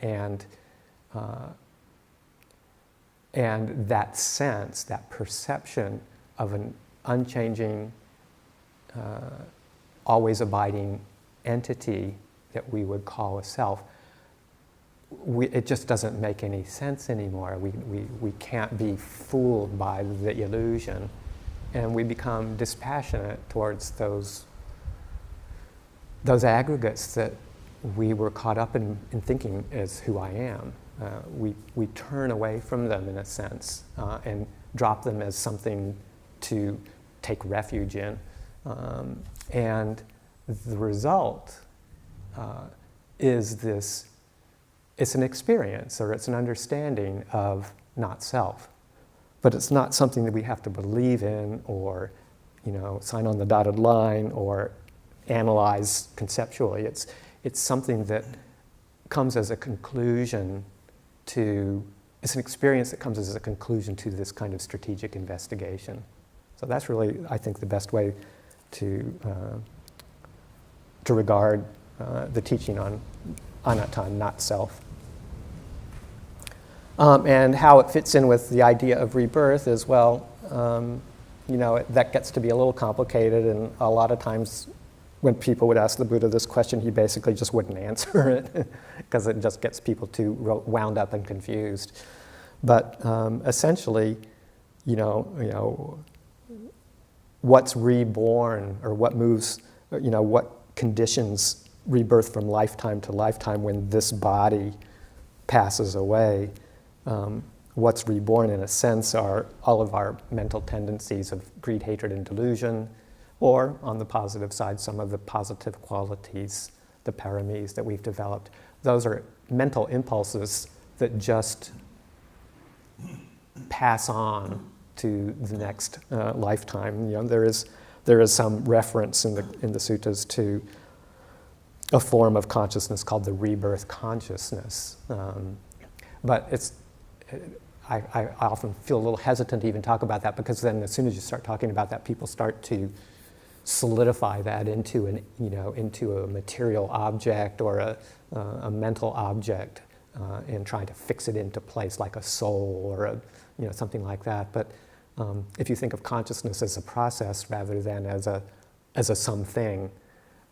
and that sense, that perception of an unchanging, always abiding entity that we would call a self, it just doesn't make any sense anymore. We can't be fooled by the illusion, and we become dispassionate towards those aggregates that we were caught up in thinking as who I am. We turn away from them in a sense, and drop them as something to take refuge in. And the result is this, it's an experience, or it's an understanding of not self. But it's not something that we have to believe in, or sign on the dotted line, or analyze conceptually. It's something that comes as a conclusion to, it's an experience that comes as a conclusion to this kind of strategic investigation. So that's really, I think, the best way to regard the teaching on anatta, not self. And how it fits in with the idea of rebirth as well, that gets to be a little complicated, and a lot of times when people would ask the Buddha this question, he basically just wouldn't answer it because it just gets people too wound up and confused. But essentially, what's reborn, or what moves, what conditions rebirth from lifetime to lifetime when this body passes away. What's reborn, in a sense, are all of our mental tendencies of greed, hatred, and delusion, or, on the positive side, some of the positive qualities, the paramis that we've developed. Those are mental impulses that just pass on to the next lifetime. There is some reference in the suttas to a form of consciousness called the rebirth consciousness. But I often feel a little hesitant to even talk about that, because then as soon as you start talking about that, people start to solidify that into a material object or a mental object, in trying to fix it into place like a soul or something like that. But if you think of consciousness as a process rather than as a something,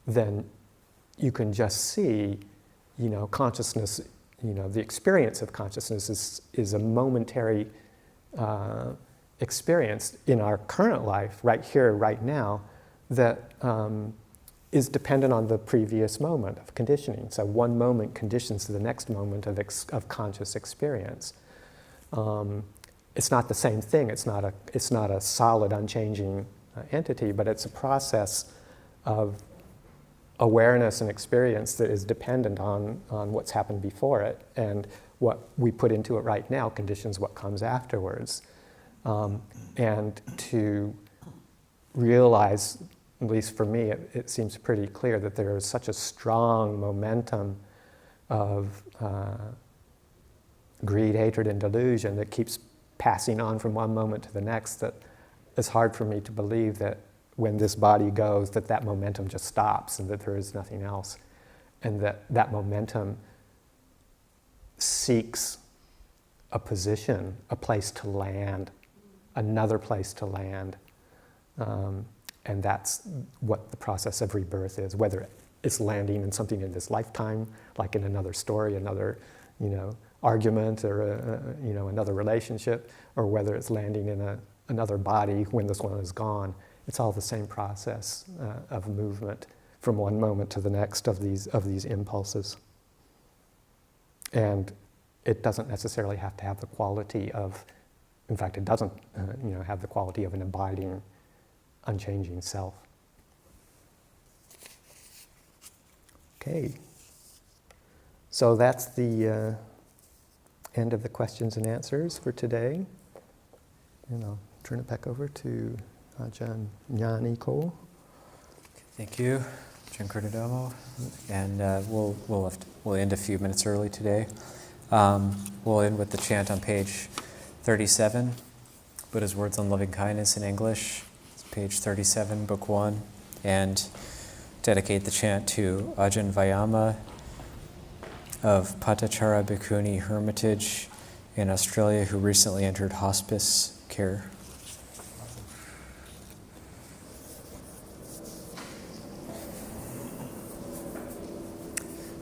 then you can just see, consciousness, the experience of consciousness is a momentary experience in our current life, right here, right now, that is dependent on the previous moment of conditioning. So one moment conditions to the next moment of conscious experience. It's not the same thing. It's not a solid, unchanging entity, but it's a process of awareness and experience that is dependent on what's happened before it, and what we put into it right now conditions what comes afterwards. And to realize, at least for me, it seems pretty clear that there is such a strong momentum of greed, hatred, and delusion that keeps passing on from one moment to the next, that it's hard for me to believe that when this body goes, that momentum just stops and that there is nothing else. And that momentum seeks a position, a place to land, another place to land. And that's what the process of rebirth is, whether it's landing in something in this lifetime, like in another story, another, argument, or another relationship, or whether it's landing in another body when this one is gone. It's all the same process of movement from one moment to the next of these impulses. And it doesn't necessarily have to have the quality of, in fact, it doesn't have the quality of an abiding, unchanging self. Okay. So that's the end of the questions and answers for today. And I'll turn it back over to Ajahn Gnani Ko. Thank you, Ajahn Kurdadomo. And we'll end a few minutes early today. We'll end with the chant on page 37, Buddha's Words on Loving Kindness in English. It's page 37, book 1. And dedicate the chant to Ajahn Vayama of Patachara Bhikkhuni Hermitage in Australia, who recently entered hospice care.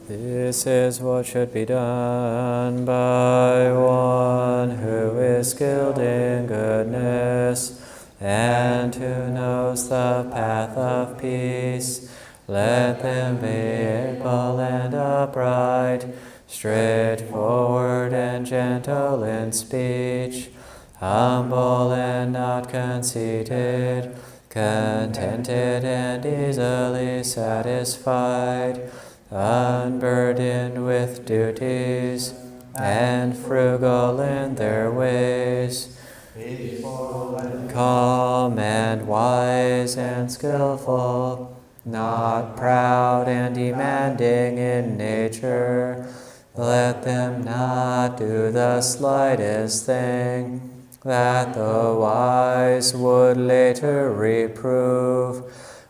This is what should be done by one who is skilled in goodness and who knows the path of peace. Let them be able and upright, straightforward and gentle in speech, humble and not conceited, contented and easily satisfied, unburdened with duties, and frugal in their ways, calm and wise and skillful, not proud and demanding in nature. Let them not do the slightest thing that the wise would later reprove,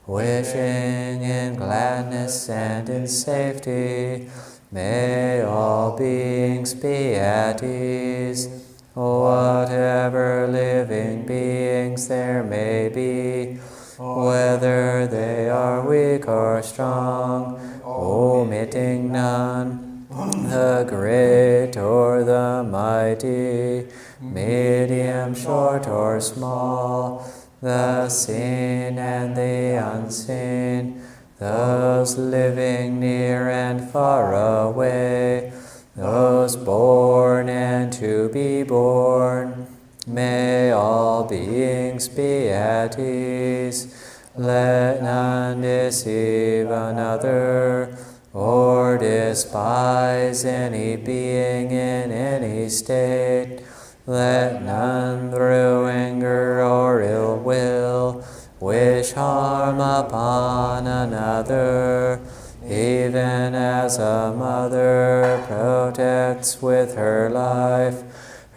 wishing in gladness and in safety. May all beings be at ease, whatever living beings there may be, whether they are weak or strong, omitting none, the great or the mighty, medium, short, or small, the seen and the unseen, those living near and far away, those born and to be born. May all beings be at ease. Let none deceive another or despise any being in any state. Let none through anger or ill will wish harm upon another, even as a mother protects with her life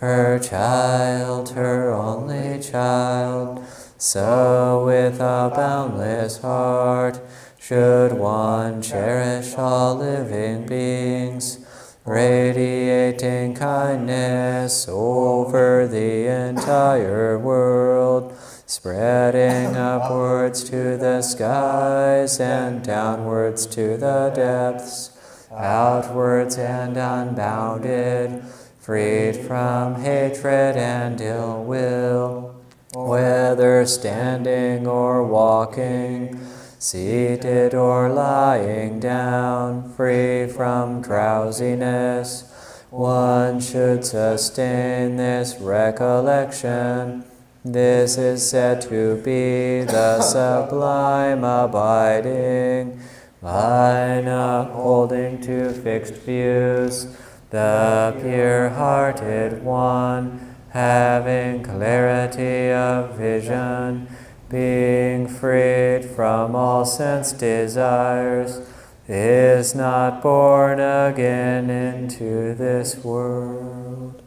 her child, her only child. So with a boundless heart should one cherish all living beings, radiating kindness over the entire world, spreading upwards to the skies and downwards to the depths, outwards and unbounded, freed from hatred and ill will, whether standing or walking, seated or lying down, free from drowsiness. One should sustain this recollection. This is said to be the sublime abiding, by not holding to fixed views, the pure-hearted one, having clarity of vision, being freed from all sense desires, is not born again into this world.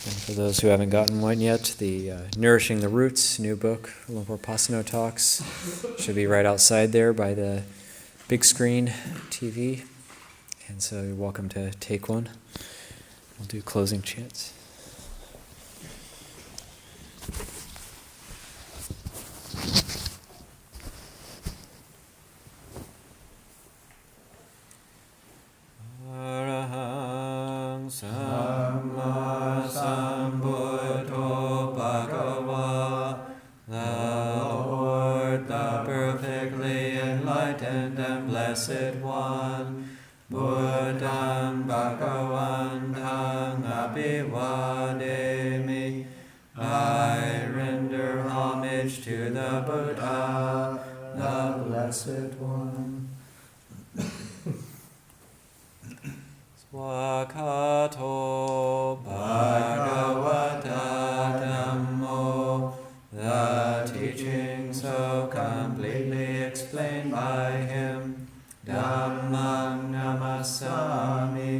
And for those who haven't gotten one yet, the Nourishing the Roots new book, Lumpur Pasano Talks, should be right outside there by the big screen TV. And so you're welcome to take one. We'll do closing chants. Arahang Samma Sambuddho Bhagava, the Lord, the perfectly enlightened and blessed one, Buddham Bhagavantang Abhivademi. I render homage to the Buddha, the Blessed One. Swakato Bhagavata Dhammo, the teaching so completely explained by him. Dhammang Namasami,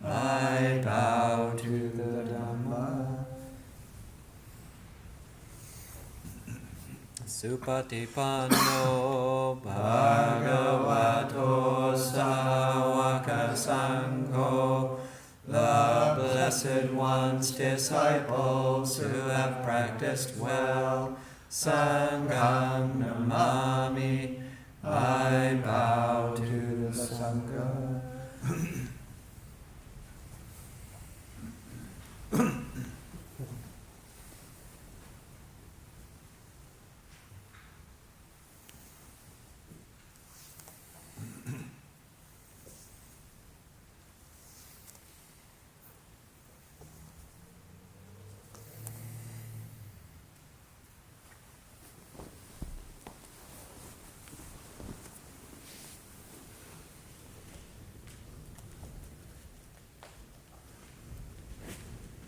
I bow to the Dhamma. Supatipanno Bhagavato Sāvaka Sangho, the Blessed One's disciples who have practiced well. Sangham Namami, I bow